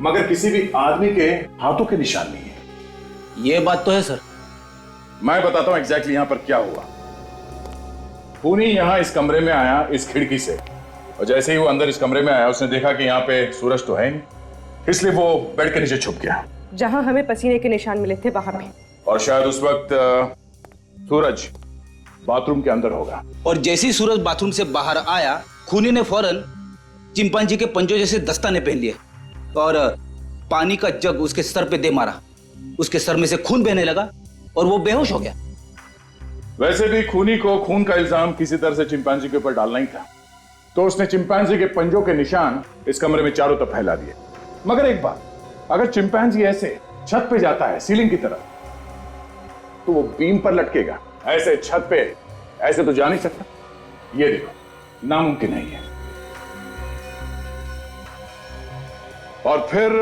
मगर किसी भी आदमी के हाथों के निशान नहीं है। ये बात तो है सर। मैं बताता हूं एग्जैक्टली यहां पर क्या हुआ। खूनी यहां इस कमरे में आया इस खिड़की से, और जैसे ही वो अंदर इस कमरे में आया उसने देखा कि यहाँ पे सूरज तो है नहीं, इसलिए वो बेड के नीचे छुप गया जहां हमें पसीने के निशान मिले थे वहां पे। और शायद उस वक्त सूरज बाथरूम के अंदर होगा। और जैसे ही सूरज बाथरूम से बाहर आया, खूनी ने फौरन चिंपांजी के पंजों जैसे दस्ताने पहन लिए और पानी का जग उसके सर पे दे मारा। उसके सर में से खून बहने लगा और वो बेहोश हो गया। वैसे भी खूनी को खून का इल्जाम किसी तरह से चिंपैंजी के ऊपर डालना ही था, तो उसने चिंपैंजी के पंजों के निशान इस कमरे में चारों तरफ फैला दिए। मगर एक बात, अगर चिंपैंजी ऐसे छत पे जाता है सीलिंग की तरफ, तो वो बीम पर लटकेगा। ऐसे छत पे ऐसे तो जा नहीं सकता। ये देखो, नामुमकिन नहीं है। और फिर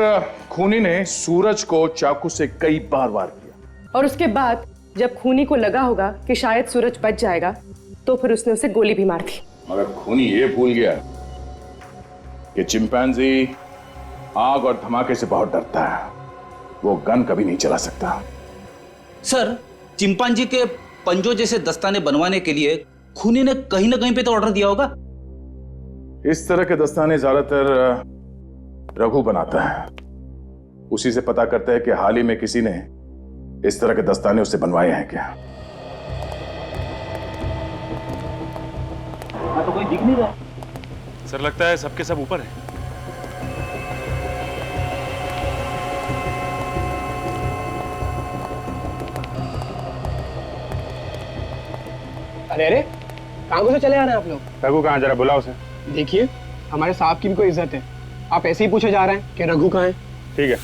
खूनी ने सूरज को चाकू से कई बार वार किया। और उसके बाद जब खूनी को लगा होगा कि शायद सूरज बच जाएगा, तो फिर उसने उसे गोली भी मार दी। मगर खूनी ये भूल गया कि चिंपैंजी आग और धमाके से बहुत डरता है। वो गन कभी नहीं चला सकता। सर, चिंपांजी के पंजों जैसे दस्ताने बनवाने के लिए खूनी ने कहीं ना कहीं पे तो ऑर्डर दिया होगा। इस तरह के दस्ताने ज्यादातर रघु बनाता है। उसी से पता करता है कि हाल ही में किसी ने इस तरह के दस्ताने उससे बनवाए हैं क्या। तो कोई दिख नहीं रहा। सर लगता है सबके सब ऊपर है। अरे अरे, कहाँ को से चले आ रहे हैं आप लोग? रघु कहाँ, जरा बुलाओ उसे। देखिए, हमारे साहब की भी कोई इज्जत है। आप ऐसे ही पूछे जा रहे हैं कि रघु कहाँ है? ठीक है,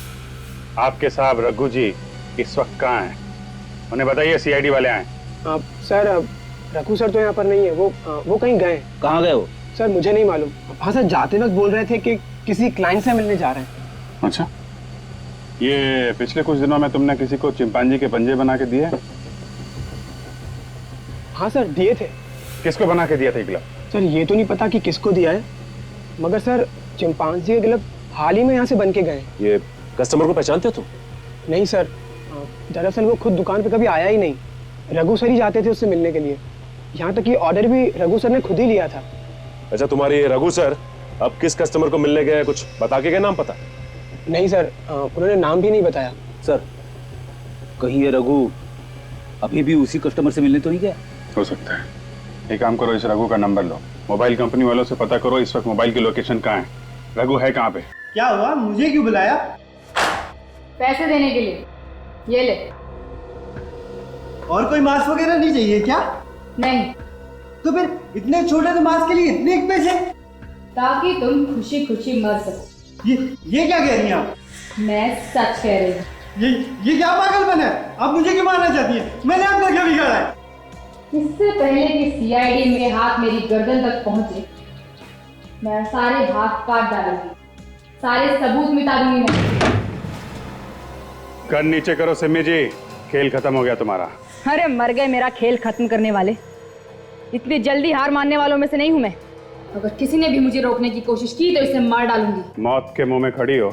आपके साहब रघु जी इस वक्त कहाँ हैं? उन्हें बताइए सीआईडी वाले आए। सर, रघु सर तो यहाँ पर नहीं है। वो कहीं गए। कहाँ गए वो? सर मुझे नहीं मालूम। हाँ सर, जाते वक्त बोल रहे थे कि किसी क्लाइंट से मिलने जा रहे हैं। अच्छा, ये पिछले कुछ दिनों में तुमने किसी को चिंपांजी के पंजे बना के दिए? हाँ सर, दिए थे। किसको बना के दिया था ग्लव? सर ये तो नहीं पता कि किसको दिया है, मगर सर चिंपांजी के ग्लव हाल ही में यहाँ से बन के गए। ये कस्टमर को पहचानते हो तुम? नहीं सर, दरअसल वो खुद दुकान पे कभी आया ही नहीं। रघु सर ही जाते थे उससे मिलने के लिए। यहाँ तक कि ऑर्डर भी रघु सर ने खुद ही लिया था। अच्छा, तुम्हारे रघु सर अब किस कस्टमर को मिलने गए, कुछ बता के गए? नाम पता? नहीं सर, उन्होंने नाम भी नहीं बताया। सर, कहीं ये रघु अभी भी उसी कस्टमर से मिलने तो नहीं गया? हो सकता है। एक काम करो, इस रघु का नंबर लो, मोबाइल कंपनी वालों से पता करो इस वक्त मोबाइल की लोकेशन कहाँ है, रघु है कहाँ पे। क्या हुआ, मुझे क्यों बुलाया? पैसे देने के लिए। ये ले। और कोई मास्क वगैरह नहीं चाहिए क्या? नहीं। तो फिर इतने छोटे से मास्क के लिए इतने पैसे? ताकि तुम खुशी खुशी मर सको। ये क्या कह रही हैं आप? मैं सच कह रही हूँ। ये क्या पागलपन है? आप मुझे क्यों मारना चाहती हैं? मैंने आपका क्या बिगाड़ा है? इससे पहले कि सीआईडी मेरे हाथ मेरी गर्दन तक पहुंचे, मैं सारे हाथ काट डालूंगी, सारे सबूत मिटा दूंगी मैं। कर नीचे करो सिमी जी, खेल खत्म हो गया तुम्हारा। अरे मर गए मेरा खेल खत्म करने वाले। इतनी जल्दी हार मानने वालों में से नहीं हूं मैं। अगर किसी ने भी मुझे रोकने की कोशिश की तो इसे मार डालूंगी। मौत के मुंह में खड़ी हो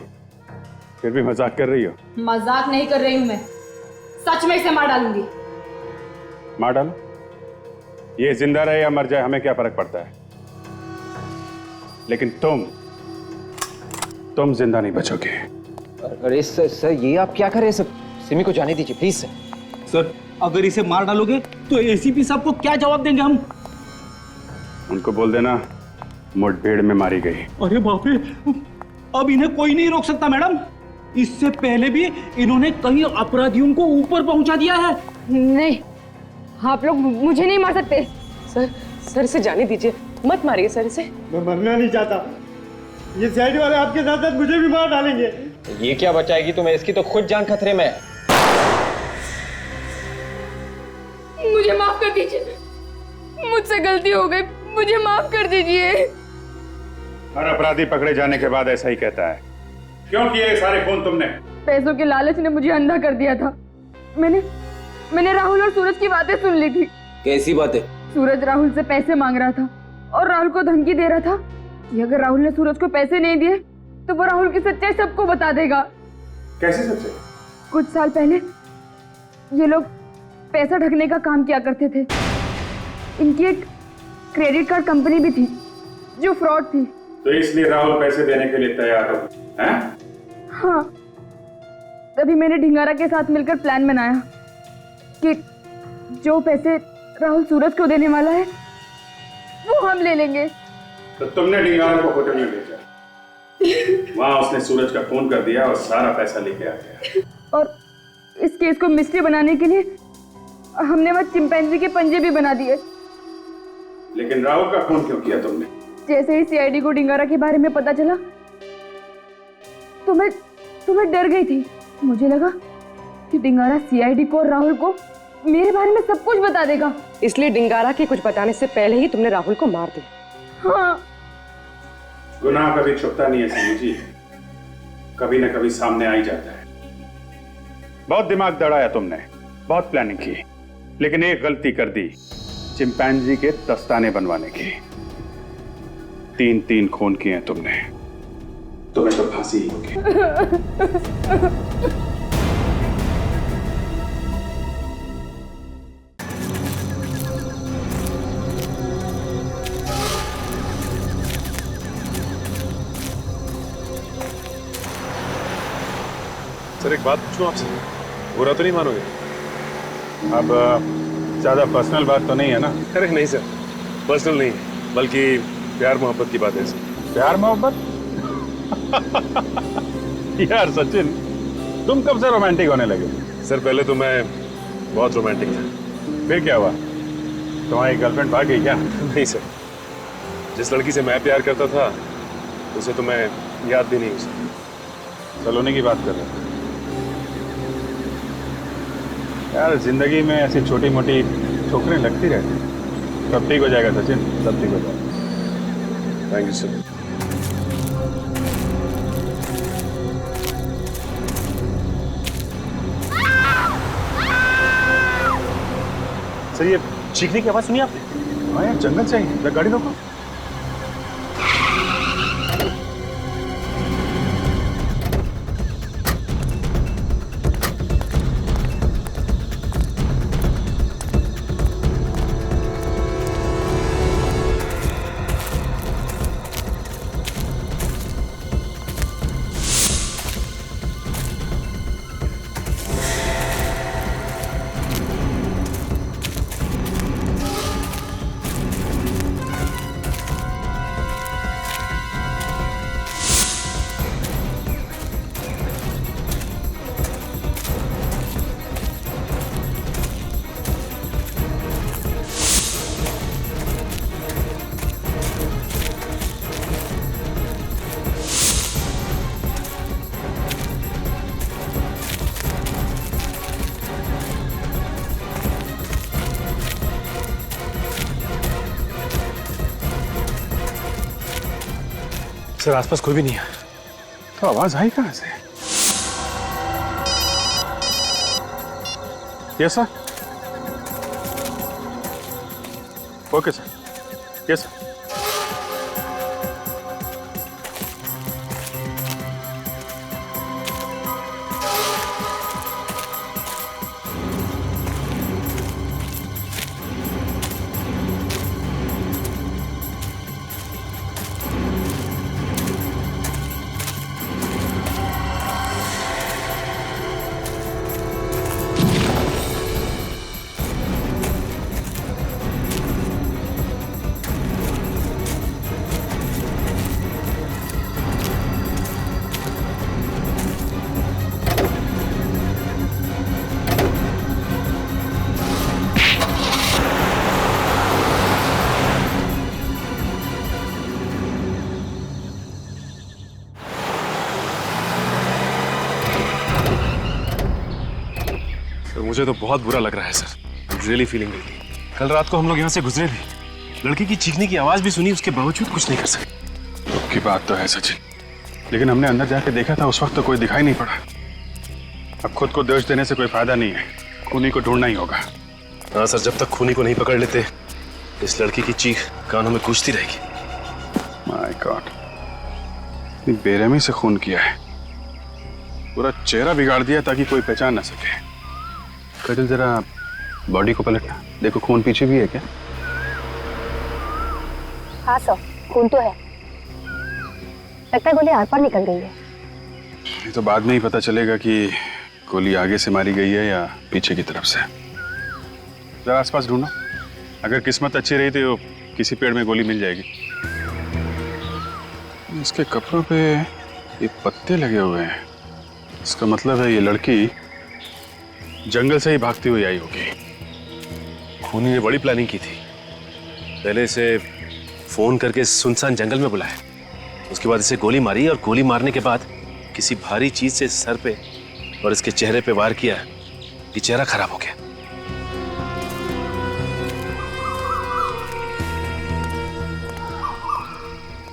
फिर भी मजाक कर रही हो? मजाक नहीं कर रही हूँ मैं, सच में इसे मार डालूंगी। मार डालो, ये जिंदा रहे या मर जाए हमें क्या फर्क पड़ता है, लेकिन तुम जिंदा नहीं बचोगे। अरे सर ये आप क्या कर रहे हैं सर? सिमी को जाने दीजिए प्लीज सर। सर अगर इसे मार डालोगे तो एसीपी साहब को क्या जवाब देंगे हम? उनको बोल देना मुठभेड़ में मारी गई। अरे बाप रे, अब इन्हें कोई नहीं रोक सकता मैडम। इससे पहले भी इन्होंने कई अपराधियों को ऊपर पहुंचा दिया है। नहीं, आप लोग मुझे नहीं मार सकते। सर इसे जाने दीजिए, मत मारिए सर इसे। मैं मरना नहीं चाहता, ये साइड वाले आपके साथ साथ मुझे भी मार डालेंगे। ये क्या बचाएगी तुम्हें? इसकी तो खुद जान खतरे में है। मुझे माफ कर दीजिए, मुझसे गलती हो गई, मुझे माफ कर दीजिए। हर अपराधी पकड़े जाने के बाद ऐसा ही कहता है। क्यों किए ये सारे खून तुमने? पैसों के लालच ने मुझे अंधा कर दिया था। मैंने राहुल और सूरज की बातें सुन ली थी। कैसी बातें? सूरज राहुल से पैसे मांग रहा था और राहुल को धमकी दे रहा था कि अगर राहुल ने सूरज को पैसे नहीं दिए तो वो राहुल की सच्चाई सबको बता देगा। कैसे सच्चाई? कुछ साल पहले ये लोग पैसा ढकने का काम किया करते थे। इनकी एक क्रेडिट कार्ड कंपनी भी थी जो फ्रॉड थी। तो इसलिए राहुल पैसे देने के लिए तैयार हो, हैं? हाँ, तभी मैंने ढिंगारा के साथ मिलकर प्लान बनाया कि जो पैसे राहुल सूरज को देने वाला है वो हम ले लेंगे। तो तुमने ढिंगारा को होटल में भेजा, वहां उसने सूरज का फोन कर दिया और सारा पैसा लेके आ गया। और इस केस को मिस्ट्री बनाने के लिए हमने वह चिंपैंजी के पंजे भी बना दिए। लेकिन राहुल का फोन क्यों किया तुमने? जैसे ही सीआईडी को ढिंगारा के बारे में पता चला तो मैं डर गई थी। मुझे लगा कि ढिंगारा सीआईडी को और राहुल को मेरे बारे में सब कुछ बता देगा। इसलिए ढिंगारा के कुछ बताने से पहले ही तुमने राहुल को मार दिया। हाँ। गुनाह कभी छुपता नहीं है सिमी जी, कभी न कभी सामने आ ही जाता है। बहुत दिमाग दौड़ाया तुमने, बहुत प्लानिंग की, लेकिन एक गलती कर दी, चिंपैंजी के दस्ताने बनवाने की। 3 खून किए हैं तुमने, तुम्हें तो फांसी ही होगी। सर एक बात पूछूं आपसे, बुरा तो नहीं मानोगे? अब ज्यादा पर्सनल बात तो नहीं है ना? अरे नहीं सर, पर्सनल नहीं, बल्कि प्यार मोहब्बत की बात है सर। प्यार मोहब्बत? यार सचिन, तुम कब से रोमांटिक होने लगे? सर पहले तो मैं बहुत रोमांटिक था। फिर क्या हुआ? तुम्हारी गर्लफ्रेंड भाग गई क्या? नहीं सर, जिस लड़की से मैं प्यार करता था उसे तो मैं याद भी नहीं हूँ सर। सलोनी की बात कर रहे हो? यार जिंदगी में ऐसी छोटी मोटी ठोकरें लगती रहती, सब ठीक हो जाएगा सचिन, सब ठीक हो जाएगा। Thank you sir. सर ये चीखने की आवाज सुनी आपने? हाँ यार, जंगल चाहिए, गाड़ी रोको। सर आसपास कोई भी नहीं है। तो आवाज आई कहां से? Yes sir. Okay sir, yes sir. मुझे तो बहुत बुरा लग रहा है सर, रियली फीलिंग गिल्टी। कल रात को हम लोग यहाँ से गुजरे भी, लड़की की चीखने की आवाज भी सुनी, उसके बावजूद कुछ नहीं कर सके। दुख की बात तो है सचिन, लेकिन हमने अंदर जाके देखा था, उस वक्त तो कोई दिखाई नहीं पड़ा। अब खुद को दोष देने से कोई फायदा नहीं है, खूनी को ढूंढना ही होगा। हाँ सर, जब तक खूनी को नहीं पकड़ लेते इस लड़की की चीख कानों में गूंजती रहेगी। माय गॉड, इतनी बेरहमी से खून किया है, पूरा चेहरा बिगाड़ दिया ताकि कोई पहचान ना सके। कजल जरा बॉडी को पलटना, देखो खून पीछे भी है क्या? हाँ सर, खून तो है, लगता है गोली आर पार निकल गई है। ये तो बाद में ही पता चलेगा कि गोली आगे से मारी गई है या पीछे की तरफ से। जरा आसपास ढूंढो, अगर किस्मत अच्छी रही तो किसी पेड़ में गोली मिल जाएगी। इसके कपड़ों पे ये पत्ते लगे हुए हैं, इसका मतलब है ये लड़की जंगल से ही भागती हुई आई होगी। खूनी ने बड़ी प्लानिंग की थी, पहले इसे फोन करके सुनसान जंगल में बुलाया, उसके बाद इसे गोली मारी और गोली मारने के बाद किसी भारी चीज से सर पे और इसके चेहरे पे वार किया, ये चेहरा खराब हो गया।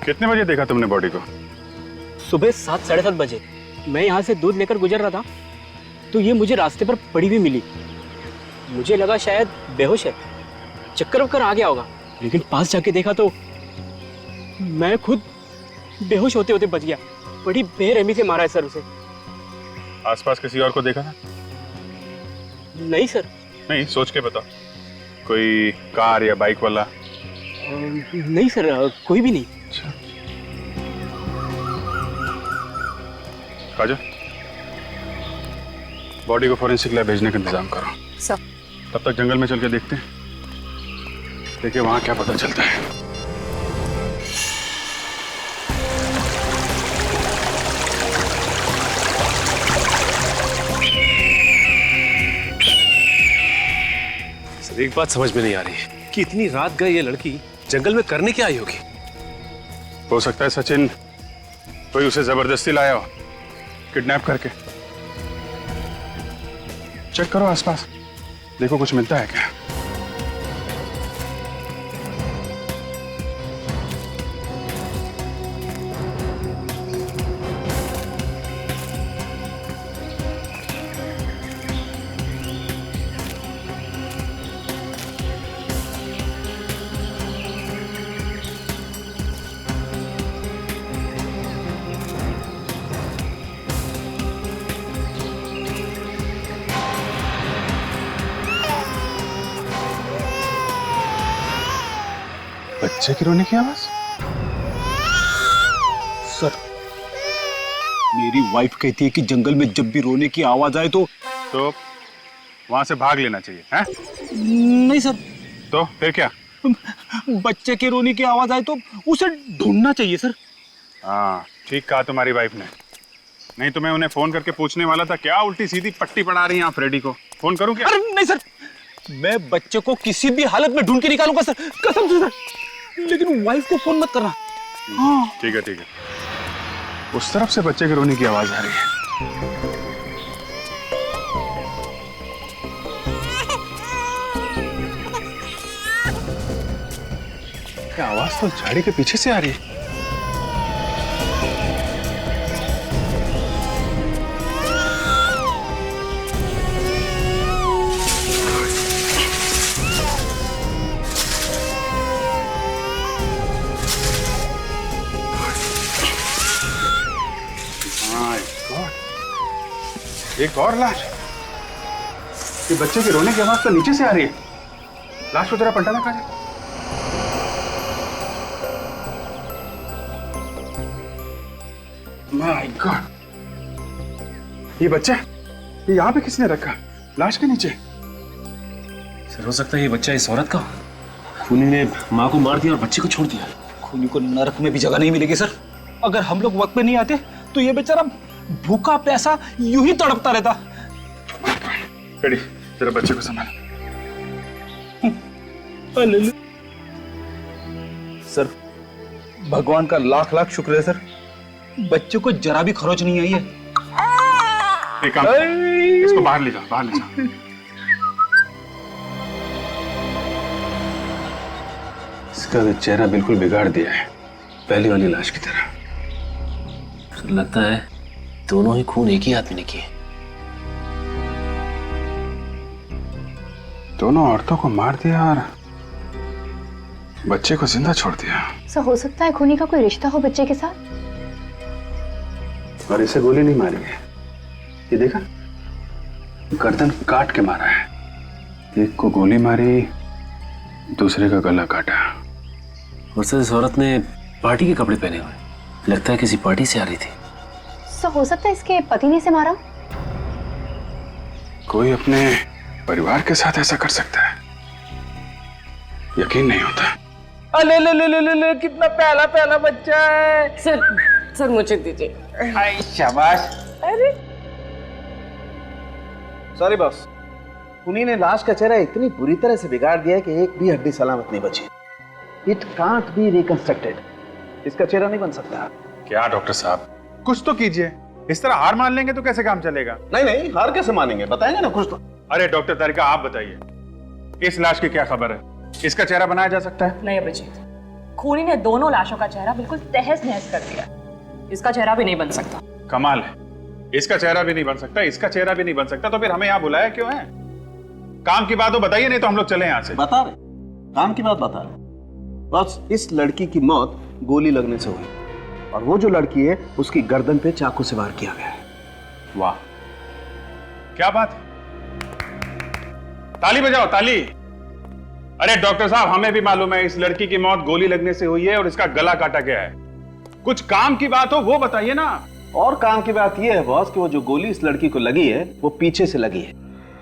कितने बजे देखा तुमने बॉडी को? सुबह 7, साढ़े 7 बजे। मैं यहाँ से दूध लेकर गुजर रहा था तो ये मुझे रास्ते पर पड़ी हुई मिली। मुझे लगा शायद बेहोश है, चक्कर वक्कर आ गया होगा, लेकिन पास जाके देखा तो मैं खुद बेहोश होते होते बच गया। बड़ी बेरहमी से मारा है सर उसे। आसपास किसी और को देखा था? नहीं सर। नहीं, सोच के बताओ, कोई कार या बाइक वाला? नहीं सर, कोई भी नहीं। काजल, बॉडी को फॉरेंसिक लैब भेजने का इंतजाम करो। सर। तब तक जंगल में चल के देखते हैं, देखिए वहां क्या पता चलता है। सर, एक बात समझ में नहीं आ रही है कि इतनी रात गई ये लड़की जंगल में करने क्या आई होगी? हो सकता है सचिन कोई उसे जबरदस्ती लाया हो, किडनैप करके। चेक करो आसपास, देखो कुछ मिलता है क्या। बच्चे की रोने की आवाज? सर, मेरी वाइफ कहती है कि जंगल में जब भी रोने की आवाज आए तो वहां से भाग लेना चाहिए, हैं? नहीं सर। तो फिर क्या? बच्चे के रोने की आवाज आए तो उसे ढूंढना चाहिए सर। हाँ, ठीक कहा तुम्हारी वाइफ ने। नहीं तो मैं उन्हें फोन करके पूछने वाला था, क्या उल्टी सीधी पट्टी पड़ा रही हैं आप फ्रेडी को? फोन करूं क्या? अरे नहीं सर, मैं बच्चे को किसी भी हालत में ढूंढ के निकालूंगा सर, कसम से सर, लेकिन वाइफ को फोन मत करना। हाँ ठीक है, ठीक है। उस तरफ से बच्चे के रोने की आवाज आ रही है। क्या आवाज तो झाड़ी के पीछे से आ रही है। एक और लाश। ये बच्चे के रोने की आवाज तो नीचे से आ रही है। लाश को जरा पलटाना काजल। माय गॉड, ये बच्चा ये यहाँ पे किसने रखा? लाश के नीचे? सर, हो सकता है ये बच्चा इस औरत का हो। खूनी ने माँ को मार दिया और बच्चे को छोड़ दिया। खूनी को नरक में भी जगह नहीं मिलेगी सर। अगर हम लोग वक्त पे नहीं आते तो ये बेचारा भूखा प्यासा यूं ही तड़पता रहता। रेडी, जरा बच्चे को संभाल। सर, भगवान का लाख लाख शुक्र है सर, बच्चे को जरा भी खरोच नहीं आई है। एक काम, इसको बाहर ले जाओ, बाहर ले जाओ। इसका तो चेहरा बिल्कुल बिगाड़ दिया है, पहली वाली लाश की तरह। लगता है दोनों ही खून एक ही आदमी ने किए। दोनों औरतों को मार दिया और बच्चे को जिंदा छोड़ दिया। सर हो सकता है खूनी का कोई रिश्ता हो बच्चे के साथ। और इसे गोली नहीं मारी है, ये देखा, गर्दन काट के मारा है। एक को गोली मारी, दूसरे का गला काटा। और सर इस औरत ने पार्टी के कपड़े पहने हुए, लगता है किसी पार्टी से आ रही थी। सर हो सकता है इसके पति ने इसे मारा। कोई अपने परिवार के साथ ऐसा कर सकता है, यकीन नहीं होता। अले ले ले ले ले ले, कितना प्याला प्याला बच्चा है। सर मुझे दीजिए। आई शाबाश। अरे सॉरी बॉस, उन्हीं ने लाश का चेहरा इतनी बुरी तरह से बिगाड़ दिया है कि एक भी हड्डी सलामत नहीं बची। It can't be reconstructed. इसका चेहरा नहीं बन सकता। क्या डॉक्टर साहब, कुछ तो कीजिए। इस तरह हार मान लेंगे तो कैसे काम चलेगा? नहीं नहीं, हार कैसे मानेंगे, बताएंगे ना कुछ तो। अरे डॉक्टर तारिका, आप बताइए, इस लाश की क्या खबर है? इसका चेहरा बनाया जा सकता है? नहीं अभिजीत, खूनी ने दोनों लाशों का चेहरा बिल्कुल तहस नहस कर दिया। इसका चेहरा भी नहीं बन सकता। कमाल है, इसका चेहरा भी नहीं बन सकता, इसका चेहरा भी नहीं बन सकता, तो फिर हमें यहाँ बुलाया क्यों है? काम की बात हो बताइए, नहीं तो हम लोग चले यहाँ से। बता रहे, काम की बात बता रहे। बस इस लड़की की मौत गोली लगने से हुई, और वो जो लड़की है उसकी गर्दन पे चाकू से वार किया गया है। वाह, क्या बात है, ताली बजाओ ताली। अरे डॉक्टर साहब, हमें भी मालूम है इस लड़की की मौत गोली लगने से हुई है और इसका गला काटा गया है। कुछ काम की बात हो वो बताइए ना। और काम की बात ये है बॉस कि वो जो गोली इस लड़की को लगी है वो पीछे से लगी है।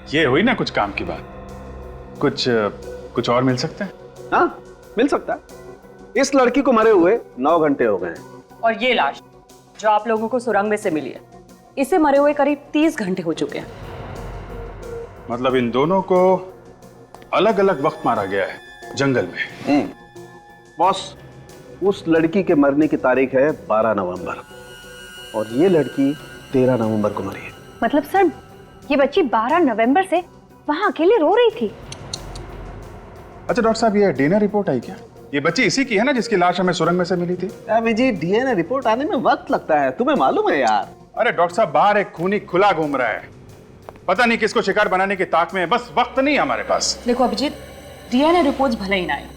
ये हुई ना कुछ काम की बात। कुछ और मिल सकता है? हाँ मिल सकता है। इस लड़की को मरे हुए 9 घंटे हो गए हैं। और ये लाश जो आप लोगों को सुरंग में से मिली है, इसे मरे हुए करीब 30 घंटे हो चुके हैं। मतलब इन दोनों को अलग अलग वक्त मारा गया है जंगल में। बॉस, उस लड़की के मरने की तारीख है 12 नवंबर और ये लड़की 13 नवंबर को मरी है। मतलब सर ये बच्ची 12 नवंबर से वहां अकेले रो रही थी। अच्छा डॉक्टर साहब, ये डीएनए रिपोर्ट आई क्या? ये बच्ची इसी की है ना जिसकी लाश हमें सुरंग में से मिली थी? जी, डीएनए रिपोर्ट आने में वक्त लगता है, तुम्हें मालूम है यार। अरे डॉक्टर साहब, बाहर एक खूनी खुला घूम रहा है, पता नहीं किसको शिकार बनाने की ताक में है, बस वक्त नहीं है हमारे पास। देखो अभिजीत, डीएनए रिपोर्ट्स भले ही ना आए,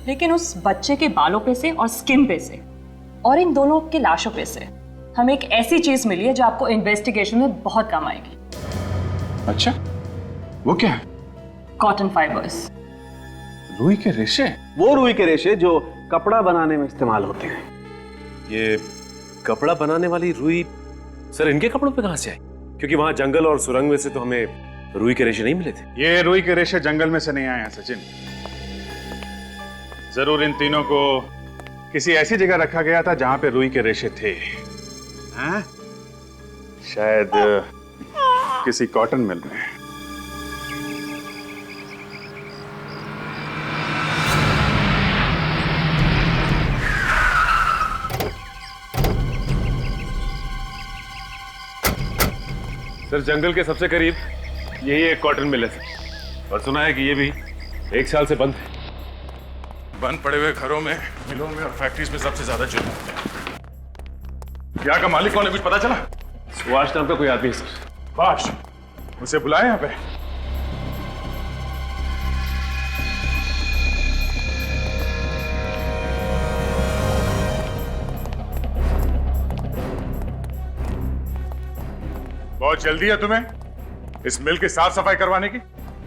लेकिन उस बच्चे के बालों पे से और स्किन पे से और इन दोनों की लाशों पे से हमें एक ऐसी चीज मिली है जो आपको इन्वेस्टिगेशन में बहुत काम आएगी। अच्छा, वो क्या है? Cotton fibres. रुई के रेशे? वो रुई के रेशे जो कपड़ा बनाने में इस्तेमाल होते हैं। ये कपड़ा बनाने वाली रुई सर इनके कपड़ों पे कहां से आई? क्योंकि वहां जंगल और सुरंग में से तो हमें रुई के रेशे नहीं मिले थे। ये रुई के रेशे जंगल में से नहीं आए हैं सचिन। जरूर इन तीनों को किसी ऐसी जगह रखा गया था जहां पे रुई के रेशे थे। हाँ? शायद किसी कॉटन मिल में। सर जंगल के सबसे करीब यही एक कॉटन मिल है सर, और सुना है कि ये भी 1 साल से बंद है। बंद पड़े हुए घरों में, मिलों में और फैक्ट्रीज में सबसे ज्यादा जुर्म होते हैं। यहाँ का मालिक कौन है, कुछ पता चला? सुभाष नाम का कोई आदमी है सर। सुभाष? उसे बुलाए यहाँ पे। बहुत जल्दी है तुम्हें इस मिल की साफ सफाई करवाने की?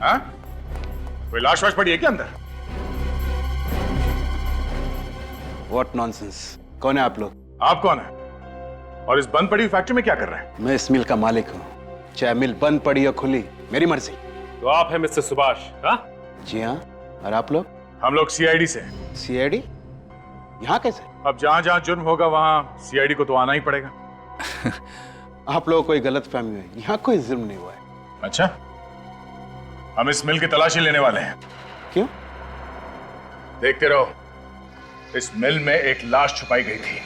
हाँ? कोई लाश वाश पड़ी है क्या अंदर? What nonsense? कौन है आप लोग? आप कौन है? और इस बंद पड़ी हुई फैक्ट्री में क्या कर रहे हैं? मैं इस मिल का मालिक हूँ, चाहे मिल बंद पड़ी या खुली, मेरी मर्जी। तो आप हैं मिस्टर सुभाष? हाँ जी हाँ। और आप लोग? हम लोग सीआईडी से। सीआईडी? यहाँ कैसे? अब जहां जहां जुर्म होगा वहां सीआईडी को तो आना ही पड़ेगा। आप लोगों को कोई गलतफहमी है, यहाँ कोई जुर्म नहीं हुआ है। अच्छा, हम इस मिल की तलाशी लेने वाले हैं। क्यों? देखते रहो, इस मिल में एक लाश छुपाई गई थी।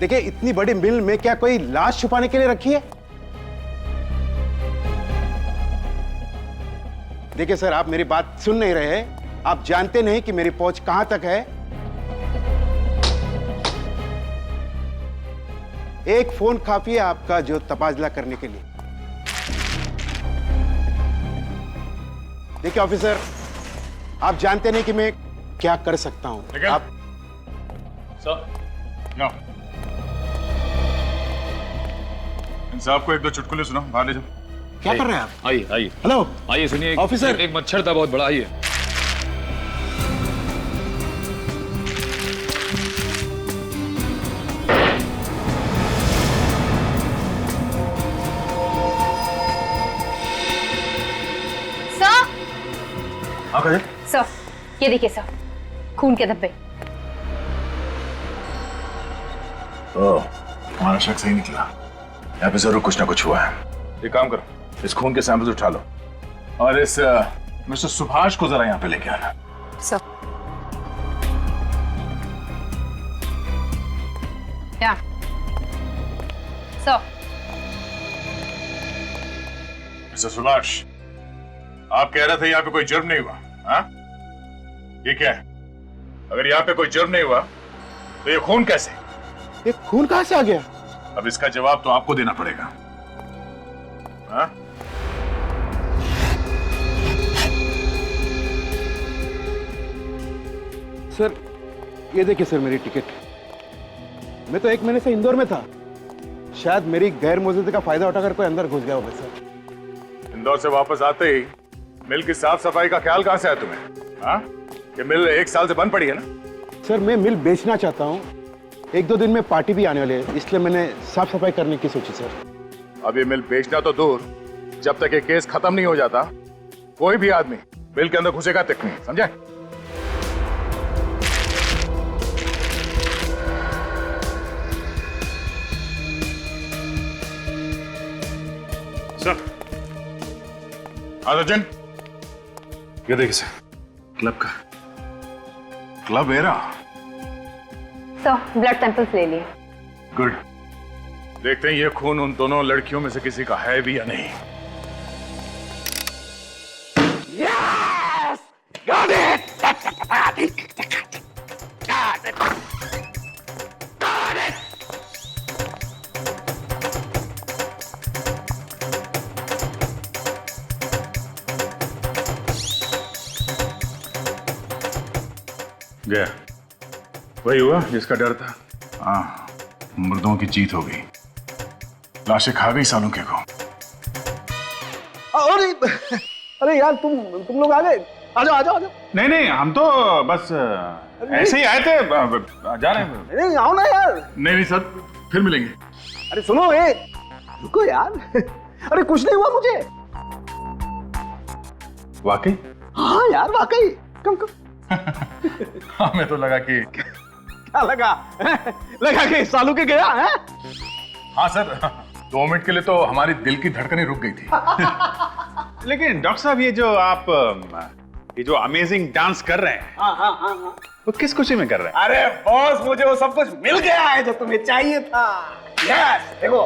देखिए, इतनी बड़ी मिल में क्या कोई लाश छुपाने के लिए रखी है? देखिए सर, आप मेरी बात सुन नहीं रहे हैं। आप जानते नहीं कि मेरी पहुंच कहां तक है। एक फोन काफी है आपका जो तबादला करने के लिए। देखिए ऑफिसर, आप जानते नहीं कि मैं क्या कर सकता हूं। आप नो। इन साहब को एक दो चुटकुले सुनो, बाहर ले जाओ। क्या कर रहे हैं आप? आइए आइए। हेलो आइए सुनिए। ऑफिसर। एक मच्छर था बहुत बड़ा, आइए। सर, सर ये देखिए सर, खून के धब्बे। हमारा शक सही निकला। यहाँ पे जरूर कुछ ना कुछ हुआ है। एक काम करो, इस खून के सैंपल्स उठा लो और इस मिस्टर सुभाष को जरा यहाँ पे लेके आना। सर क्या सर? मिस्टर सुभाष, आप कह रहे थे यहाँ पे कोई जुर्म नहीं हुआ, हाँ? ये क्या है? अगर यहाँ पे कोई जुर्म नहीं हुआ तो ये खून कैसे? ये खून कहां से आ गया? अब इसका जवाब तो आपको देना पड़ेगा, हाँ? सर ये देखिए सर, मेरी टिकट। मैं तो 1 महीने से इंदौर में था। शायद मेरी गैर मौजूदगी का फायदा उठाकर कोई अंदर घुस गया होगा सर। इंदौर से वापस आते ही मिल की साफ सफाई का ख्याल कहां से आया तुम्हें, हाँ? ये मिल 1 साल से बंद पड़ी है ना? सर मैं मिल बेचना चाहता हूँ। 1-2 दिन में पार्टी भी आने वाली है, इसलिए मैंने साफ सफाई करने की सोची सर। अब ये मिल बेचना तो दूर, जब तक ये केस खत्म नहीं हो जाता कोई भी आदमी मिल के अंदर घुसेगा तक नहीं, समझे? सर अर्जुन, ये देखिए सर, क्लब का club era. Sir blood samples ले लिए। गुड। देखते हैं ये खून उन दोनों लड़कियों में से किसी का है भी या नहीं। Yes! Got it! Got it! Got it! गया, वही हुआ जिसका डर था। हाँ, मुर्दों की जीत हो गई। लाशें खा गई सालों के को। अरे यार तुम लोग आ गए। आ जाओ आ जाओ आ जाओ। नहीं नहीं, हम तो बस ऐसे ही आए थे, जा रहे हैं। नहीं आओ ना यार। नहीं नहीं सर, फिर मिलेंगे। अरे सुनो, रुको यार। अरे कुछ नहीं हुआ मुझे। वाकई? हाँ यार वाकई। कम हमें तो लगा कि क्या लगा? लगा कि सालू के गया है? हाँ सर, 2 मिनट के लिए तो हमारी दिल की धड़कनें रुक गई थी। लेकिन डॉक्टर साहब, ये जो अमेजिंग डांस कर रहे हैं, हाँ। वो किस खुशी में कर रहे हैं? अरे बॉस, मुझे वो सब कुछ मिल गया है जो तुम्हें चाहिए था। यस, देखो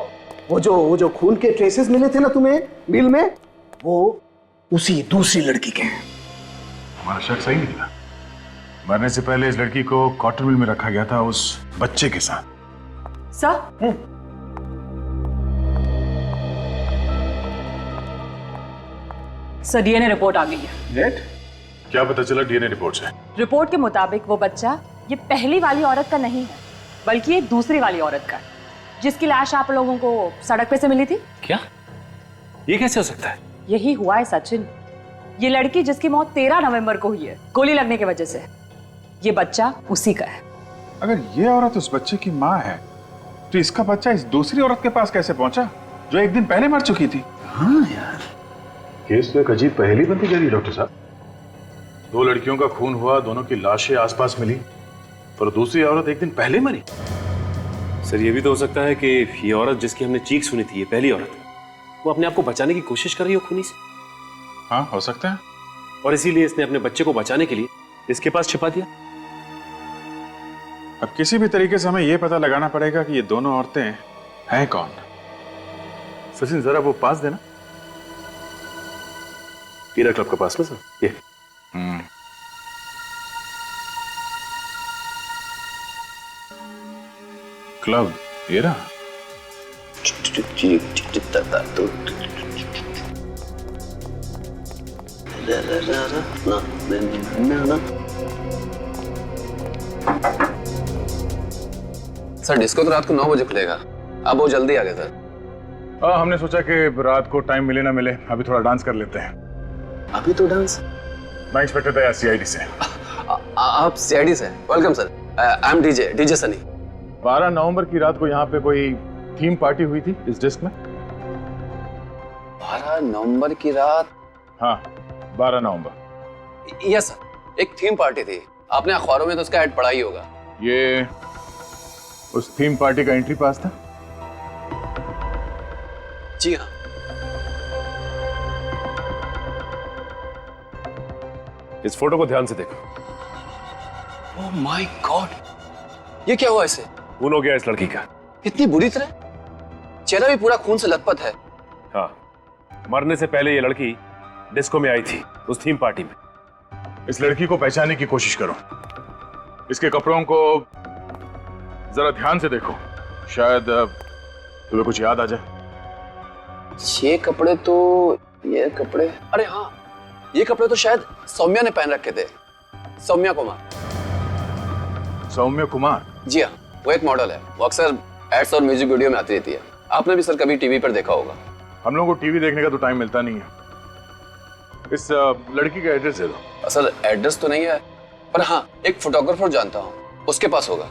वो जो खून के ट्रेसेस मिले थे ना तुम्हें मिल में, वो उसी दूसरी लड़की के हैं। हमारा शक सही निकला। मरने से पहले इस लड़की को कॉटन मिल में रखा गया था उस बच्चे के साथ। सर सर डीएनए रिपोर्ट आ गई है। क्या पता चला डीएनए रिपोर्ट से? रिपोर्ट के मुताबिक वो बच्चा ये पहली वाली औरत का नहीं है, बल्कि ये दूसरी वाली औरत का है, जिसकी लाश आप लोगों को सड़क पे से मिली थी। क्या? ये कैसे हो सकता है? यही हुआ है सचिन। ये लड़की जिसकी मौत 13 नवंबर को हुई है गोली लगने की वजह से, ये बच्चा उसी का है। अगर ये औरत उस बच्चे की माँ है, तो इसका बच्चा इस दूसरी औरत के पास कैसे पहुंचा जो 1 दिन पहले मर चुकी थी? हाँ यार, केस में एक अजीब पहेली बनती जा रही है डॉक्टर साहब। 2 लड़कियों का खून हुआ, दोनों की लाशें आसपास मिली, पर दूसरी औरत 1 दिन पहले मरी। सर ये भी तो हो सकता है कि ये औरत जिसकी हमने चीख सुनी थी, ये पहली औरत, वो अपने आप को बचाने की कोशिश कर रही हो खूनी से। हाँ हो सकता है। और इसीलिए इसने अपने बच्चे को बचाने के लिए इसके पास छिपा दिया। अब किसी भी तरीके से हमें यह पता लगाना पड़ेगा कि ये दोनों औरतें हैं कौन। सचिन जरा वो पास देना। हीरा क्लब के पास में सर, ये। क्लब हीरा? सर डिस्को तो रात को 9 बजे खुलेगा, आप बहुत जल्दी आ गए सर। हमने सोचा कि रात को टाइम मिले ना मिले, अभी थोड़ा डांस कर लेते हैं। अभी तो डांस? मैं इंस्पेक्टर था सीआईडी से। आप सीआईडी से? Welcome sir, I am DJ Sunny. 12 नवंबर की रात को यहाँ पे कोई थीम पार्टी हुई थी इस डिस्क में? 12 नवंबर की रात? हाँ 12 नवंबर। यस सर, एक थीम पार्टी थी, आपने अखबारों में तो उसका ऐड पढ़ा ही होगा। ये उस थीम पार्टी का एंट्री पास था? जी हाँ। इस फोटो को ध्यान से देखो। ओह माय गॉड, ये क्या हुआ इसे? खून हो गया इस लड़की का। इतनी बुरी तरह? चेहरा भी पूरा खून से लथपथ है। हाँ, मरने से पहले ये लड़की डिस्को में आई थी, उस थीम पार्टी में। इस लड़की को पहचानने की कोशिश करो, इसके कपड़ों को जरा ध्यान से देखो, शायद तुम्हें कुछ याद आ जाए। ये कपड़े अरे हाँ, ये कपड़े तो शायद सौम्या ने पहन रखे थे। सौम्या कुमार। सौम्या कुमार? जी हाँ, वो एक मॉडल है, वो अक्सर एड्स और म्यूजिक वीडियो में आती रहती है। आपने भी सर कभी टीवी पर देखा होगा। हम लोगों को टीवी देखने का तो टाइम मिलता नहीं है। इस लड़की का एड्रेस दे दो। सर एड्रेस तो नहीं है, पर हाँ एक फोटोग्राफर जानता हूँ, उसके पास होगा।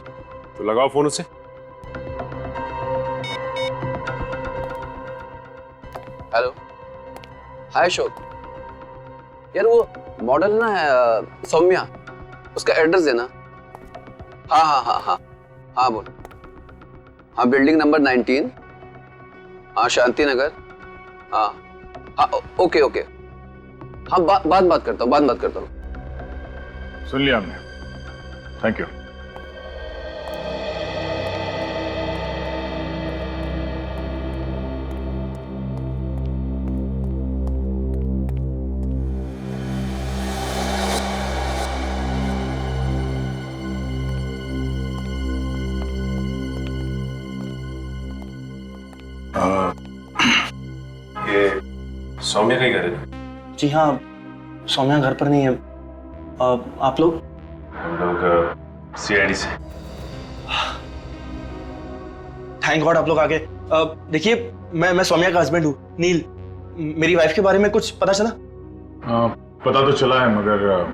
तो लगाओ फोन उसे। हेलो, हाय अशोक। यार वो मॉडल ना है सौम्या, उसका एड्रेस देना। हाँ हाँ हाँ हाँ हाँ बोल। हाँ बिल्डिंग नंबर 19, हाँ शांति नगर। हाँ हाँ ओके ओके। हाँ बात करता हूँ। सुन लिया हमने, थैंक यू। सौम्या का ही घर है? जी हाँ, सौम्या घर पर नहीं है। आप लोग? हम लोग सीआईडी से। थैंक गॉड आप लोग आ गए। देखिए मैं सौम्या का हस्बैंड हूँ, नील। मेरी वाइफ के बारे में कुछ पता चला? पता तो चला है, मगर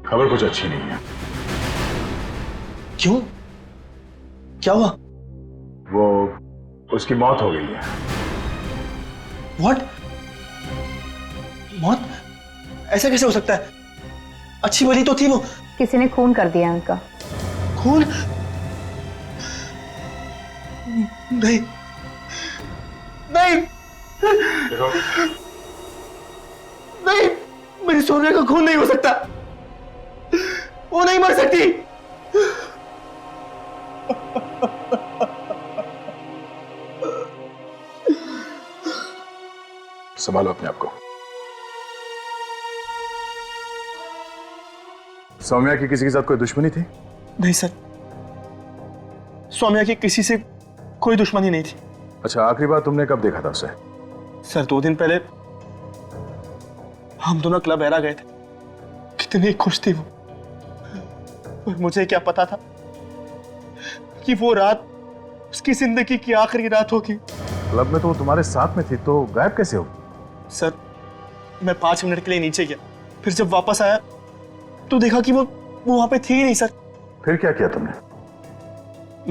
खबर कुछ अच्छी नहीं है। क्यों? क्या हुआ? वो उसकी मौत हो गई है। What? मौत? ऐसा कैसे हो सकता है? अच्छी भली तो थी वो। किसी ने खून कर दिया उनका। खून? नहीं नहीं देखो, नहीं, मेरी सोनिया का खून नहीं हो सकता, वो नहीं मर सकती। संभालो अपने आप को। सौम्या की किसी के साथ कोई दुश्मनी थी? नहीं सर, सौम्या की किसी से कोई दुश्मनी नहीं थी। अच्छा, आखिरी बार तुमने कब देखा था उसे? सर 2 दिन पहले हम दोनों क्लब एरा गए थे। कितनी खुश थी वो, और मुझे क्या पता था कि वो रात उसकी जिंदगी की आखिरी रात होगी। क्लब में तो वो तुम्हारे साथ में थी, तो गायब कैसे हो? सर मैं 5 मिनट के लिए नीचे गया, फिर जब वापस आया तो देखा कि वो वहां पे थी ही नहीं। सर फिर क्या किया तुमने?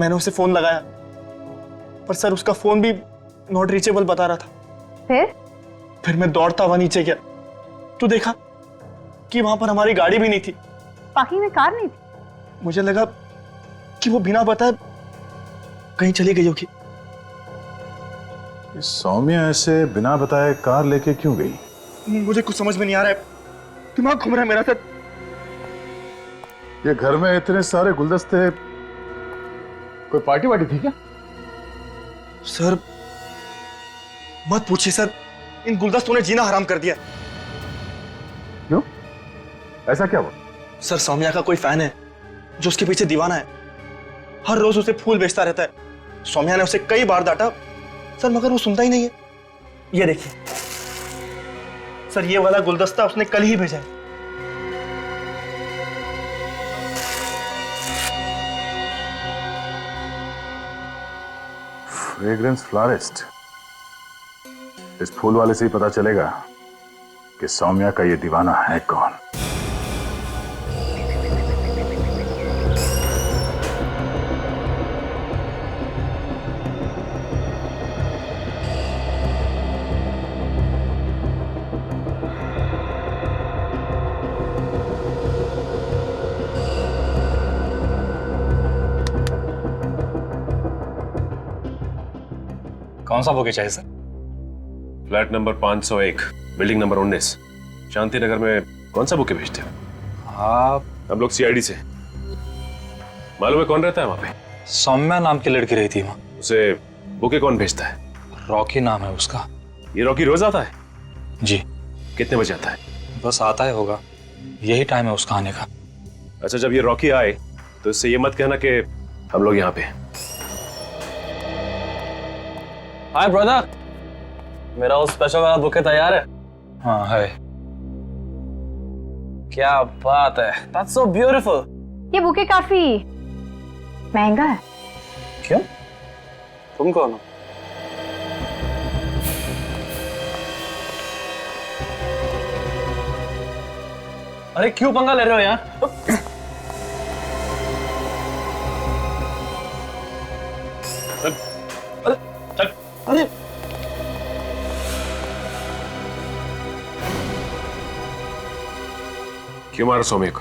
मैंने उसे फोन लगाया, पर सर उसका फोन भी नॉट रीचेबल बता रहा था। फिर मैं दौड़ता हुआ नीचे गया तो देखा कि वहां पर हमारी गाड़ी भी नहीं थी। पार्किंग में कार नहीं थी। मुझे लगा कि वो बिना बताए कहीं चली गई होगी। सौम्या ऐसे बिना बताए कार लेके क्यों गई? मुझे कुछ समझ में नहीं आ रहा है, दिमाग घूम रहा है मेरा। सर ये घर में इतने सारे गुलदस्ते, कोई पार्टी वार्टी थी क्या? सर मत पूछिए सर, इन गुलदस्तों ने जीना हराम कर दिया। ऐसा क्या हुआ? सर सौम्या का कोई फैन है जो उसके पीछे दीवाना है। हर रोज उसे फूल बेचता रहता है। सौम्या ने उसे कई बार डांटा सर, मगर वो सुनता ही नहीं है। ये देखिए सर, ये वाला गुलदस्ता उसने कल ही भेजा है। Fragrance florist. इस फूल वाले से ही पता चलेगा कि सौम्या का ये दीवाना है कौन। कौन सा बुके चाहिए sir? Flat number 501, building number 19, Shanti Nagar में कौन सा बुके भेजते हो? आप? हम लोग सीआईडी से। मालूम है कौन रहता है वहां पे? सौम्या नाम की लड़की रहती है वहां। उसे बुके कौन भेजता है? रॉकी नाम है उसका। ये रॉकी रोज आता है? जी। कितने बजे आता है? बस आता है होगा, यही टाइम है उसका आने का। अच्छा, जब ये रॉकी आए तो इससे ये मत कहना कि हम लोग यहाँ पे। हाय ब्रदर, मेरा वो स्पेशल वाला बुके तैयार है? हाँ है। क्या बात है, दैट्स सो ब्यूटीफुल। ये बुके काफी महंगा है। क्यों? तुम कौन हो? अरे क्यों पंगा ले रहे हो यार? अरे क्यों मारा सौम्या को?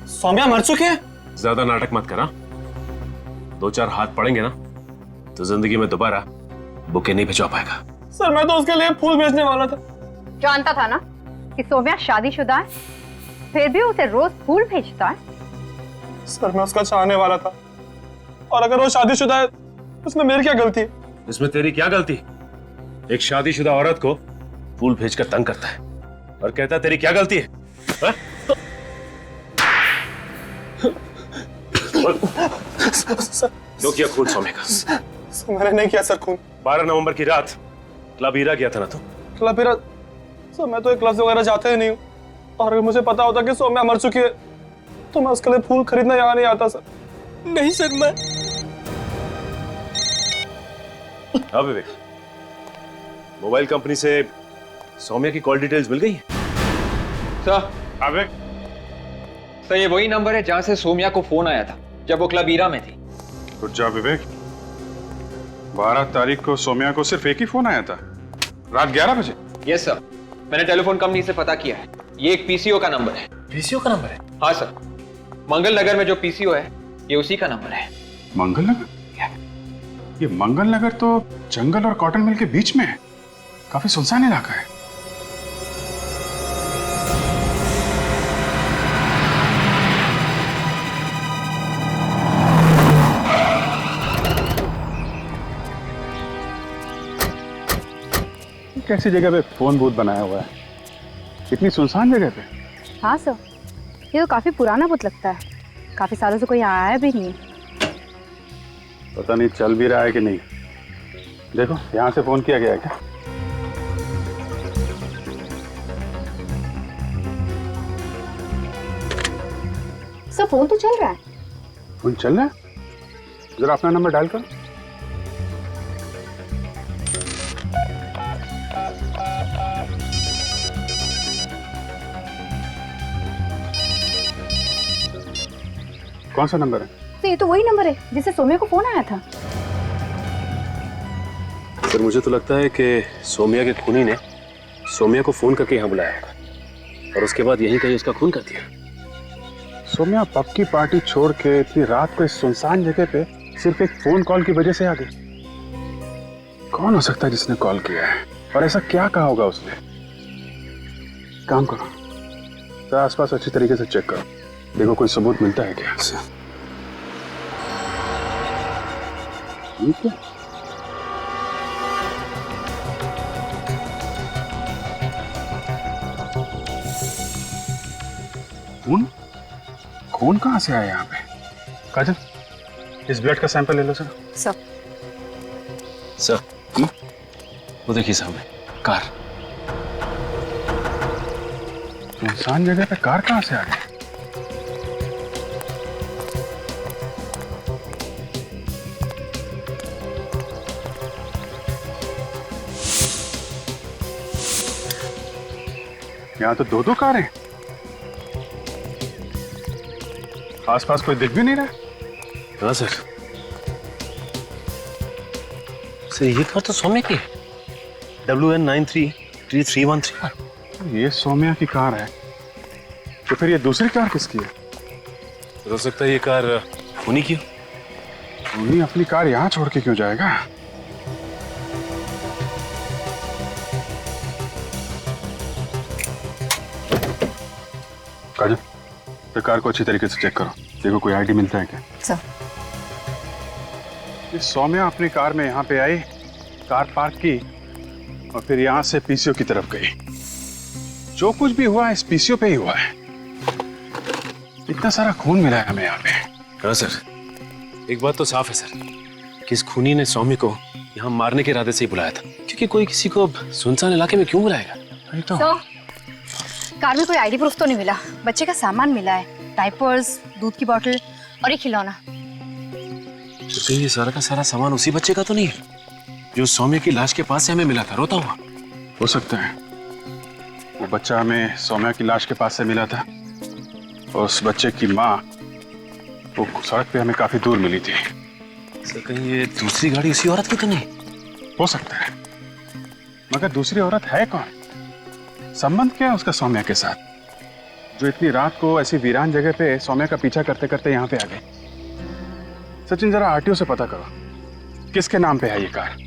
सौम्या मर चुकी है। ज्यादा नाटक मत करा। 2-4 हाथ पड़ेंगे ना तो जिंदगी में दोबारा बुके नहीं भिजवा पाएगा। सर मैं तो उसके लिए फूल बेचने वाला था। जानता था ना कि सौम्या शादीशुदा है, फिर भी उसे रोज फूल भेजता है। सर मैं उसका चाहने वाला था, और अगर वो शादीशुदा है उसमें मेरी क्या गलती है? इसमें तेरी क्या गलती? एक शादीशुदा औरत को फूल भेजकर तंग करता है और कहता है तेरी क्या गलती है? हा? क्यों किया खून सौम्या का? मैंने नहीं किया सर खून। 12 नवंबर की रात क्लब हीरा गया था ना तू? क्लब हीरा? सर मैं तो एक क्लब वगैरह जाता ही नहीं हूँ, और अगर मुझे पता होता कि सौम्या मर चुकी है तो मैं उसके लिए फूल खरीदने यहाँ नहीं आता सर। नहीं सर मैं। हाँ विवेक, मोबाइल कंपनी से सौम्या की कॉल डिटेल्स मिल गई है? सर विवेक, सर ये वही नंबर है जहां से सौम्या को फोन आया था जब वो क्लब हीरा में थी। रुक जा विवेक, 12 तारीख को सौम्या को सिर्फ एक ही फोन आया था, रात 11 बजे। यस सर, मैंने टेलीफोन कंपनी से पता किया है, ये एक पीसीओ का नंबर है। पीसीओ का नंबर है? हाँ सर, मंगल नगर में जो पीसीओ है ये उसी का नंबर है। मंगल नगर? ये मंगल नगर तो जंगल और कॉटन मिल के बीच में है, काफी सुनसान इलाका है। कैसी जगह पे फोन बूथ बनाया हुआ है, इतनी सुनसान जगह पे? हाँ सर, ये तो काफी पुराना बुत लगता है, काफी सालों से कोई आया भी नहीं है। पता नहीं चल भी रहा है कि नहीं। देखो यहाँ से फोन किया गया है क्या? सर फोन तो चल रहा है। फोन चल रहा है? जरा अपना नंबर डायल करो। कौन सा नंबर है? तो ये तो वही नंबर है जिससे सौम्या को फोन आया था। सर मुझे तो लगता है कि सौम्या के खूनी ने सौम्या को फोन करके यहाँ बुलाया होगा और उसके बाद यहीं कहीं उसका खून कर दिया। सौम्या पब की पार्टी छोड़ के इतनी रात को इस सुनसान जगह पे सिर्फ एक फोन कॉल की वजह से आ गई। कौन हो सकता है जिसने कॉल किया है, और ऐसा क्या कहा होगा उसने? काम करो, तो आसपास अच्छी तरीके से चेक करो, देखो कोई सबूत मिलता है क्या। ठीक है। खून? खून कहाँ से आया यहाँ पे? काजल, इस ब्लड का सैंपल ले लो सर। सर, वो देखिए सामने कार। सुनसान जगह पे कार कहाँ से आ गई? यहाँ तो दो कारें। आसपास कोई दिख भी नहीं रहा। हाँ सर, ये कार तो सौम्या की है। WN933313। ये सौम्या की कार है, तो फिर ये दूसरी कार किसकी है? हो सकता है ये कार खूनी की हो। खूनी अपनी कार यहाँ छोड़ के क्यों जाएगा? काजल, तो कार को अच्छी तरीके से चेक करो, देखो कोई आईडी मिलता है क्या। ये सौम्या अपनी कार में यहाँ पे आई, कार पार्क की और फिर यहाँ से पीसीओ की तरफ गई। जो कुछ भी हुआ इस पीसीओ पे ही हुआ है। इतना सारा खून मिला है हमें यहाँ पे। हाँ सर, एक बात तो साफ है सर कि इस खूनी ने सौम्य को यहाँ मारने के इरादे से ही बुलाया था, क्योंकि कोई किसी को सुनसान इलाके में क्यों बुलाएगा? तो कार में कोई आईडी प्रूफ तो नहीं मिला, बच्चे का सामान मिला है, डायपर्स, दूध की बोतल और एक खिलौना। तो ये सारा का सारा सामान उसी बच्चे का तो नहीं है जो सौम्य की लाश के पास से हमें मिला था रोता हुआ? हो सकता है वो बच्चा हमें सौम्या की लाश के पास से मिला था और उस बच्चे की माँ वो सड़क पे हमें काफी दूर मिली थी। सर कहीं ये दूसरी गाड़ी उसी औरत की तो नहीं? हो सकता है, मगर दूसरी औरत है कौन? संबंध क्या है उसका सौम्या के साथ, जो इतनी रात को ऐसी वीरान जगह पे सौम्या का पीछा करते करते यहाँ पे आ गई? सचिन, जरा आरटीओ से पता करो किसके नाम पे है ये कार।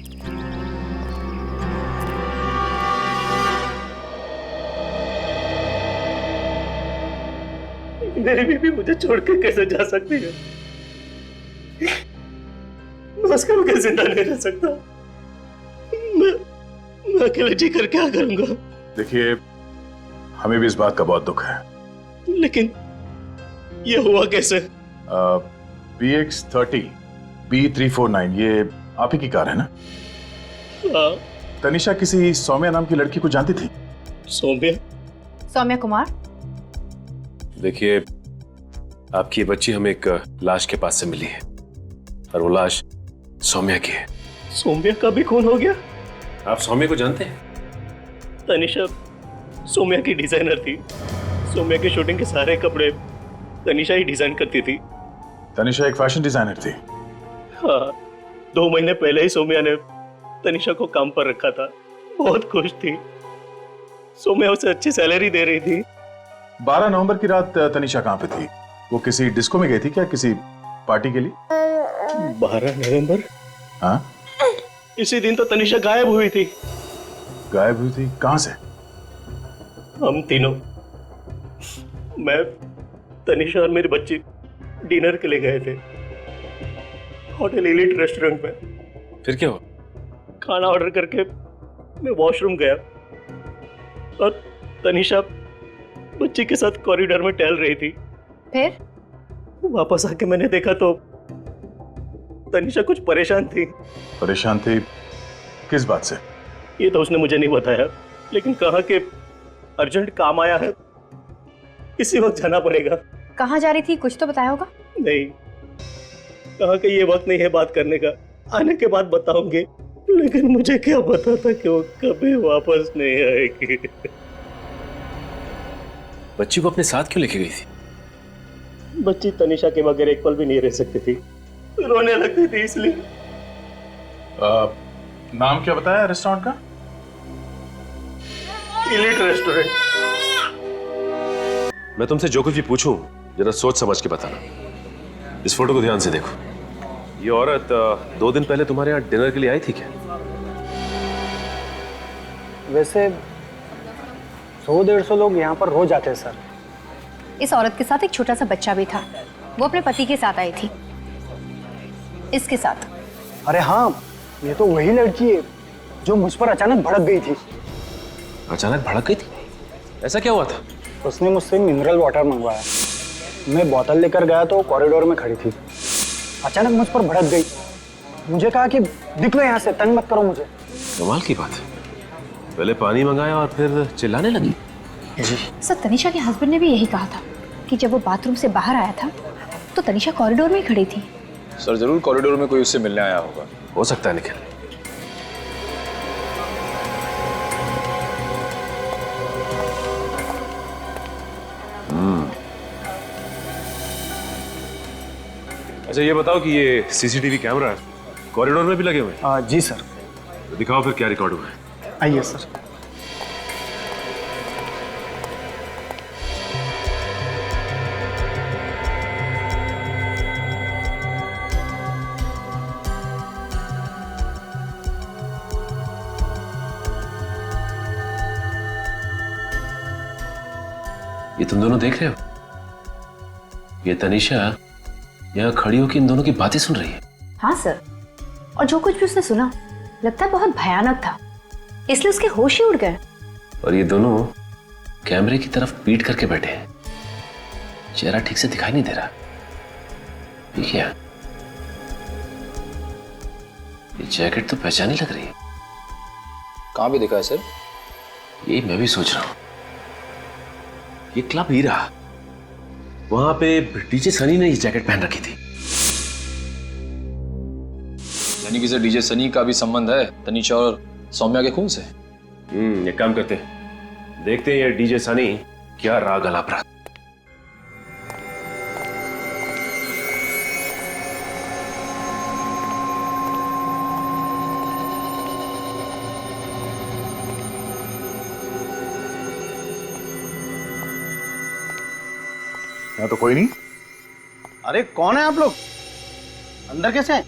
मेरी बीवी मुझे छोड़ के कैसे जा सकती है? मैं उसका भी जिंदा नहीं रह सकता। मैं अकेले जी कर क्या करूंगा? देखिए, हमें भी इस बात का बहुत दुख है, लेकिन ये हुआ कैसे? BX30 B349 ये आप ही की कार है ना? हाँ। तनिषा किसी सौम्या नाम की लड़की को जानती थी? सौम्या कुमार। देखिए, आपकी बच्ची हमें एक लाश के पास से मिली है और वो लाश सौम्या की है। सौम्या का भी खून हो गया? आप सौम्या को जानते हैं? तनिषा सौम्या की डिजाइनर थी। सौम्या के शूटिंग के सारे कपड़े तनिषा ही डिजाइन करती थी। तनिषा एक फैशन डिजाइनर थी? हाँ, 2 महीने पहले ही सौम्या ने तनिषा को काम पर रखा था। बहुत खुश थी। सौम्या उसे अच्छी सैलरी दे रही थी। 12 नवंबर की रात तनिषा कहाँ पे थी? वो किसी डिस्को में गई थी क्या, किसी पार्टी के लिए? 12 नवंबर? हाँ, इसी दिन तो तनिषा गायब हुई थी। गायब हुई थी? कहाँ से? हम तीनों, मैं, तनिषा और मेरी बच्ची डिनर के लिए गए थे होटल एलिट रेस्टोरेंट में। फिर क्या हुआ? खाना ऑर्डर करके मैं वॉशरूम गया और तनिषा बच्ची के साथ कॉरिडोर में टहल रही थी। फिर वापस आके मैंने देखा तो तनिषा कुछ परेशान थी। परेशान थी किस बात से? ये तो उसने मुझे नहीं बताया, लेकिन कहा कि अर्जेंट काम आया है, इसी वक्त जाना पड़ेगा। कहाँ जा रही थी, कुछ तो बताया होगा? नहीं, कहा कि ये वक्त नहीं है बात करने का, आने के बाद बताऊंगी। लेकिन मुझे क्या पता था कि वो कभी वापस नहीं आएगी। बच्ची को अपने साथ क्यों लेके गई थी? बच्ची तनिषा के बगैर एक पल भी नहीं रह सकती थी, रोने लगती थी इसलिए। नाम क्या बताया रेस्टोरेंट का? Elite restaurant. मैं तुमसे जो कुछ भी पूछूं जरा सोच समझ के बताना। इस फोटो को ध्यान से देखो। ये औरत 2 दिन पहले तुम्हारे यहाँ डिनर के लिए आई थी क्या? वैसे 100-150 लोग यहाँ पर रोज आते हैं सर। इस औरत के साथ एक छोटा सा बच्चा भी था। वो अपने पति के साथ आई थी, इसके साथ। अरे हाँ, ये तो वही लड़की है जो मुझ पर अचानक भड़क गई थी। अचानक भड़क गई थी? ऐसा क्या हुआ था? उसने मुझसे मिनरल वाटर मंगवाया। मैं बोतल लेकर गया तो कॉरिडोर में खड़ी थी। अचानक मुझ पर भड़क गई। मुझे कहा कि दिख लो यहाँ से, तंग मत करो मुझे। कमाल की बात है, पहले पानी मंगाया और फिर चिल्लाने लगी। जी सर, तनिषा के हस्बैंड ने भी यही कहा था कि जब वो बाथरूम से बाहर आया था तो तनिषा कॉरिडोर में ही खड़ी थी। सर जरूर कॉरिडोर में कोई उससे मिलने आया होगा। हो सकता है निखिल। अच्छा ये बताओ कि ये सीसीटीवी कैमरा कॉरिडोर में भी लगे हुए हैं? जी सर। तो दिखाओ फिर क्या रिकॉर्ड हुआ है। आइए सर। ये तुम दोनों देख रहे हो? ये तनिषा यहाँ खड़ी होकर इन दोनों की बातें सुन रही है। हाँ सर, और जो कुछ भी उसने सुना लगता है बहुत भयानक था, इसलिए उसके होश ही उड़ गए। और ये दोनों कैमरे की तरफ पीट करके बैठे हैं, चेहरा ठीक से दिखाई नहीं दे रहा। ये क्या? ये जैकेट तो पहचानी लग रही है। कहाँ भी दिखा है सर? यही मैं भी सोच रहा हूं। ये क्लब हीरा, वहां पे डीजे सनी ने ये जैकेट पहन रखी थी। यानी कि सर डीजे सनी का भी संबंध है तनिषा और सौम्या के खून से। एक काम करते हैं, देखते हैं ये डीजे सनी क्या राग अलाप रहा। यहाँ तो कोई नहीं। अरे कौन है आप लोग? अंदर कैसे हैं?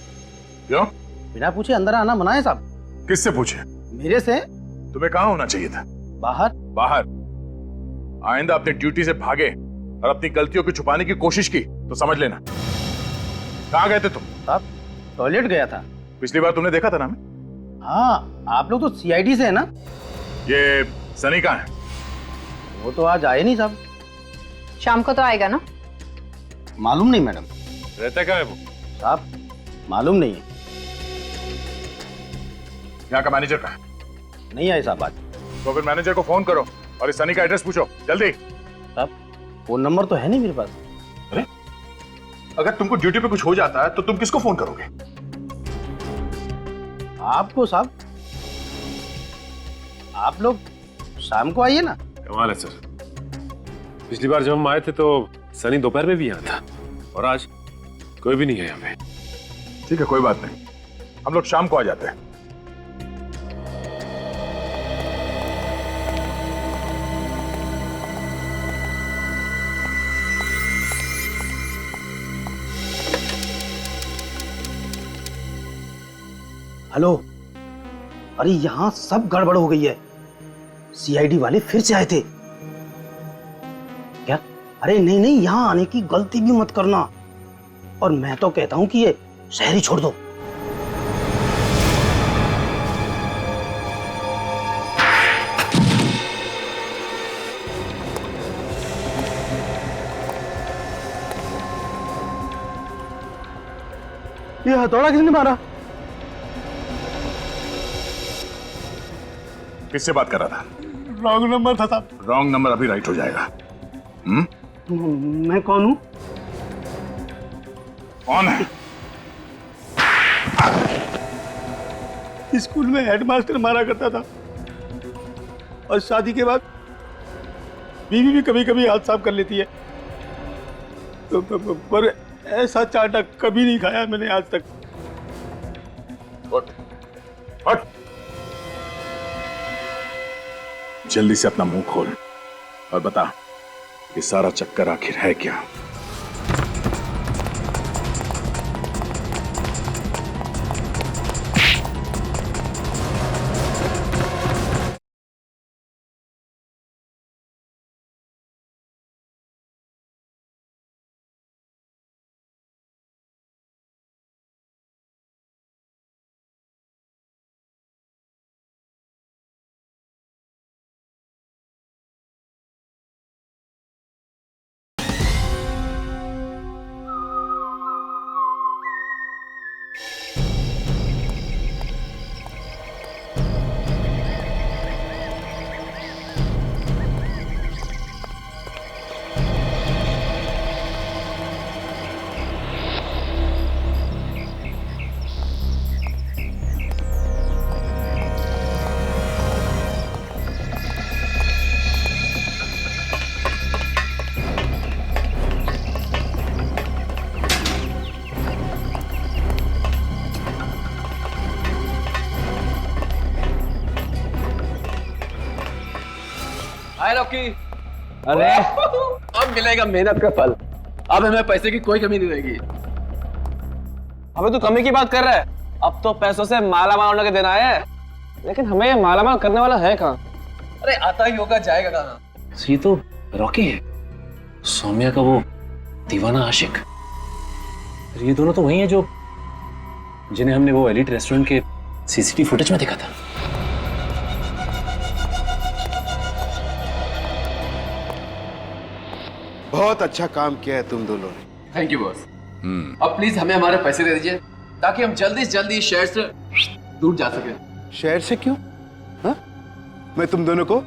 क्यों? बिना पूछे अंदर आना मना है साहब। किससे पूछे? मेरे से। तुम्हें कहाँ होना चाहिए था? बाहर। बाहर? आइंदा अपनी ड्यूटी से भागे और अपनी गलतियों को छुपाने की कोशिश की तो समझ लेना। कहाँ गए थे तुम? साहब टॉयलेट गया था। पिछली बार तुमने देखा था ना हमें? हाँ, आप लोग तो सीआईडी से है ना? ये सनी कहाँ है? वो तो आज आए नहीं साहब। शाम को तो आएगा ना? मालूम नहीं मैडम। रहता कहाँ है वो? साहब मालूम नहीं है। यहाँ का मैनेजर कहाँ है? नहीं आए साहब आज। तो फिर मैनेजर को फोन करो और इस सनी का एड्रेस पूछो जल्दी। साहब फोन नंबर तो है नहीं मेरे पास। अरे अगर तुमको ड्यूटी पे कुछ हो जाता है तो तुम किसको फोन करोगे? आपको साहब। आप लोग शाम को आइए ना। कमाल है सर, पिछली बार जब हम आए थे तो सनी दोपहर में भी यहाँ था और आज कोई भी नहीं है यहाँ पे। ठीक है कोई बात नहीं, हम लोग शाम को आ जाते हैं। हेलो, अरे यहाँ सब गड़बड़ हो गई है। सीआईडी वाले फिर से आए थे क्या? अरे नहीं नहीं, यहाँ आने की गलती भी मत करना। और मैं तो कहता हूँ कि ये शहर ही छोड़ दो। ये हथौड़ा किसने मारा? किससे बात कर रहा था? रॉन्ग नंबर था साहब। रॉन्ग नंबर अभी राइट हो जाएगा। मैं कौन हूँ? कौन है? स्कूल में हेडमास्टर मारा करता था और शादी के बाद बीवी भी कभी कभी हाथ साफ कर लेती है। पर ऐसा चाटा कभी नहीं खाया मैंने आज तक। उठ, उठ। जल्दी से अपना मुंह खोल और बता ये सारा चक्कर आखिर है क्या? हाय रॉकी। अरे अब मिलेगा मेहनत का फल। अब हमें पैसे की कोई कमी नहीं रहेगी। अबे तू कमी की बात कर रहा है? अब तो पैसों से मालामाल होने के दिन आए हैं, लेकिन हमें ये मालामाल करने वाला है कहाँ? अरे आता ही होगा, जाएगा कहाँ? ये तो रॉकी है, सौम्या का वो दीवाना आशिक। ये दोनों तो वही हैं जो जिन्हें हमने वो एलिट रेस्टोरेंट के सीसीटीवी फुटेज में देखा था। बहुत अच्छा काम किया है तुम दोनों ने। Thank you boss. अब प्लीज हमें हमारे पैसे दे दीजिए ताकि हम जल्दी से जल्दी इस शहर से दूर जा सके। शहर से क्यों? हा? मैं तुम दोनों को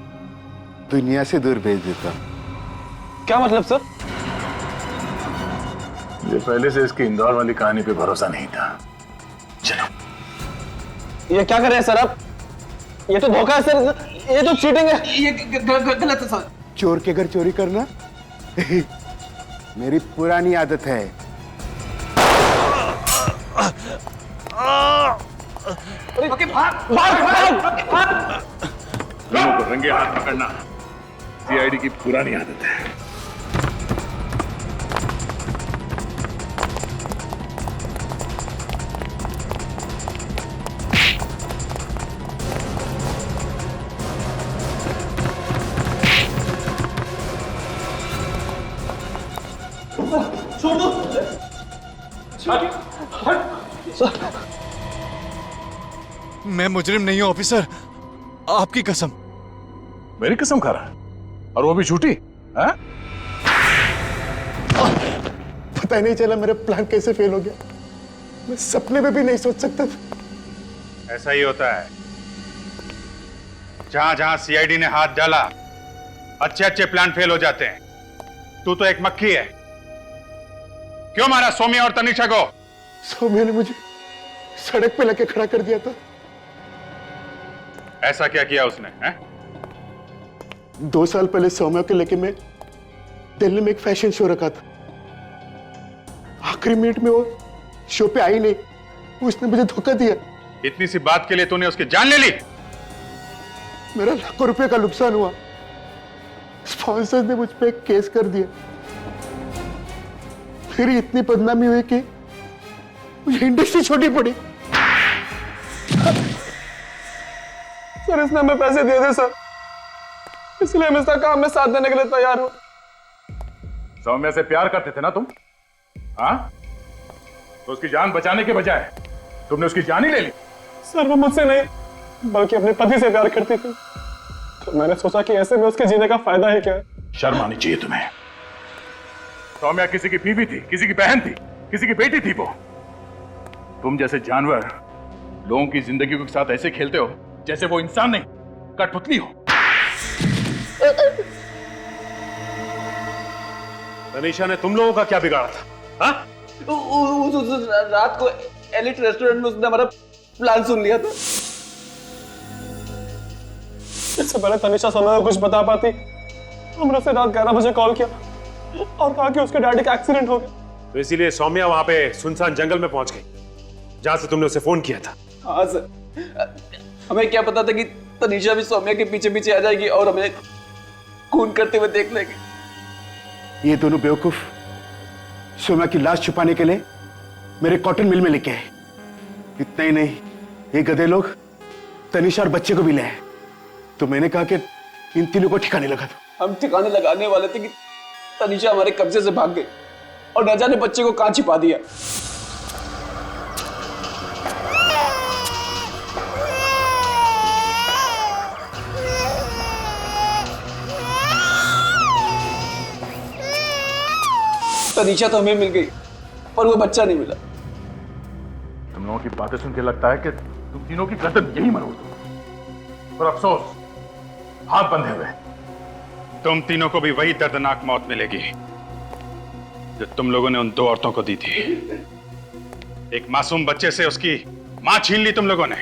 दुनिया से दूर भेज देता हूं। क्या मतलब सर? मुझे पहले से इसकी इंदौर वाली कहानी पे भरोसा नहीं था। चलो। ये क्या कर रहे हैं सर आप? ये तो धोखा है सर, ये तो चीटिंग है। ये गलत है सर। चोर के घर चोरी करना मेरी पुरानी आदत है। ओके, भाग भाग भाग भाग। दोनों को रंगे हाथ पकड़ना सीआईडी की पुरानी आदत है। छोड़ दो सर। मैं मुजरिम नहीं हूं ऑफिसर, आपकी कसम। मेरी कसम खा रहा, और वो भी झूठी? पता ही नहीं चला मेरा प्लान कैसे फेल हो गया। मैं सपने में भी नहीं सोच सकता था। ऐसा ही होता है, जहां जहां सीआईडी ने हाथ डाला अच्छे अच्छे प्लान फेल हो जाते हैं। तू तो एक मक्खी है। क्यों मारा सौम्या और तनिषा को? सौम्या ने मुझे सड़क पे लाके खड़ा कर दिया था। ऐसा क्या किया उसने है? 2 साल पहले सौम्या को लेके मैं दिल्ली में एक फैशन शो रखा था। आखिरी मिनट में वो शो पे आई नहीं, उसने मुझे धोखा दिया। इतनी सी बात के लिए तूने उसकी जान ले ली? मेरा लाखों रुपए का नुकसान हुआ। स्पॉन्सर्स ने मुझ पे एक केस कर दिया। फिर इतनी बदनामी हुई कि मुझे इंडस्ट्री छोड़ी पड़ी। सर इसने हमें पैसे दिए थे सर, इसलिए हम इसका काम में साथ देने के लिए तैयार हूं। सौम्या से प्यार करते थे ना तुम? हाँ? तो उसकी जान बचाने के बजाय तुमने उसकी जान ही ले ली। सर वो मुझसे नहीं बल्कि अपने पति से प्यार करती थी, तो मैंने सोचा कि ऐसे में उसके जीने का फायदा है क्या। शर्म आनी चाहिए तुम्हें। सौम्या किसी की बीवी थी, किसी की बहन थी, किसी की बेटी थी। वो तुम जैसे जानवर लोगों की जिंदगी के साथ ऐसे खेलते हो जैसे वो इंसान नहीं कठपुतली हो। तनीषा ने तुम लोगों का क्या बिगाड़ा था? हाँ? रात को एलिट रेस्टोरेंट में उसने हमारा प्लान सुन लिया था। इससे पहले तनीषा सौम्या को कुछ बता पाती, हमने उसे रात 11 बजे कॉल किया और कहा कि उसके डैडी का एक्सीडेंट हो गया। तो इसीलिए सौम्या वहां पे सुनसान जंगल में पहुंच गई जहां से तुमने उसे फोन किया था। हाँ सर, हमें क्या पता था कि तनीषा भी सौम्या के पीछे पीछे आ जाएगी और हमें खून करते हुए देख लेगी। ये दोनों बेवकूफ सौम्या की लाश छुपाने के लिए मेरे कॉटन मिल में लेके आए। इतना ही नहीं, ये गधे लोग तनीषा और बच्चे को भी ले आए। तो मैंने कहा कि इन तीनों को ठिकाने लगा दो। हम ठिकाने लगाने वाले थे कि तनीषा हमारे कब्जे से भाग गई और राजा ने बच्चे को कहां छिपा दिया। तनीषा तो हमें मिल गई पर वो बच्चा नहीं मिला। तुम लोगों की बातें सुन के लगता है कि तुम तीनों की गर्दन यही मरोड़ दो। पर अफसोस, हाथ बंधे हुए। तुम तीनों को भी वही दर्दनाक मौत मिलेगी जो तुम लोगों ने उन 2 औरतों को दी थी। एक मासूम बच्चे से उसकी मां छीन ली तुम लोगों ने।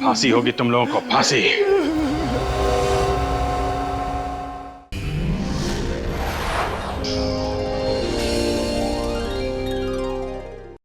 फांसी होगी तुम लोगों को, फांसी।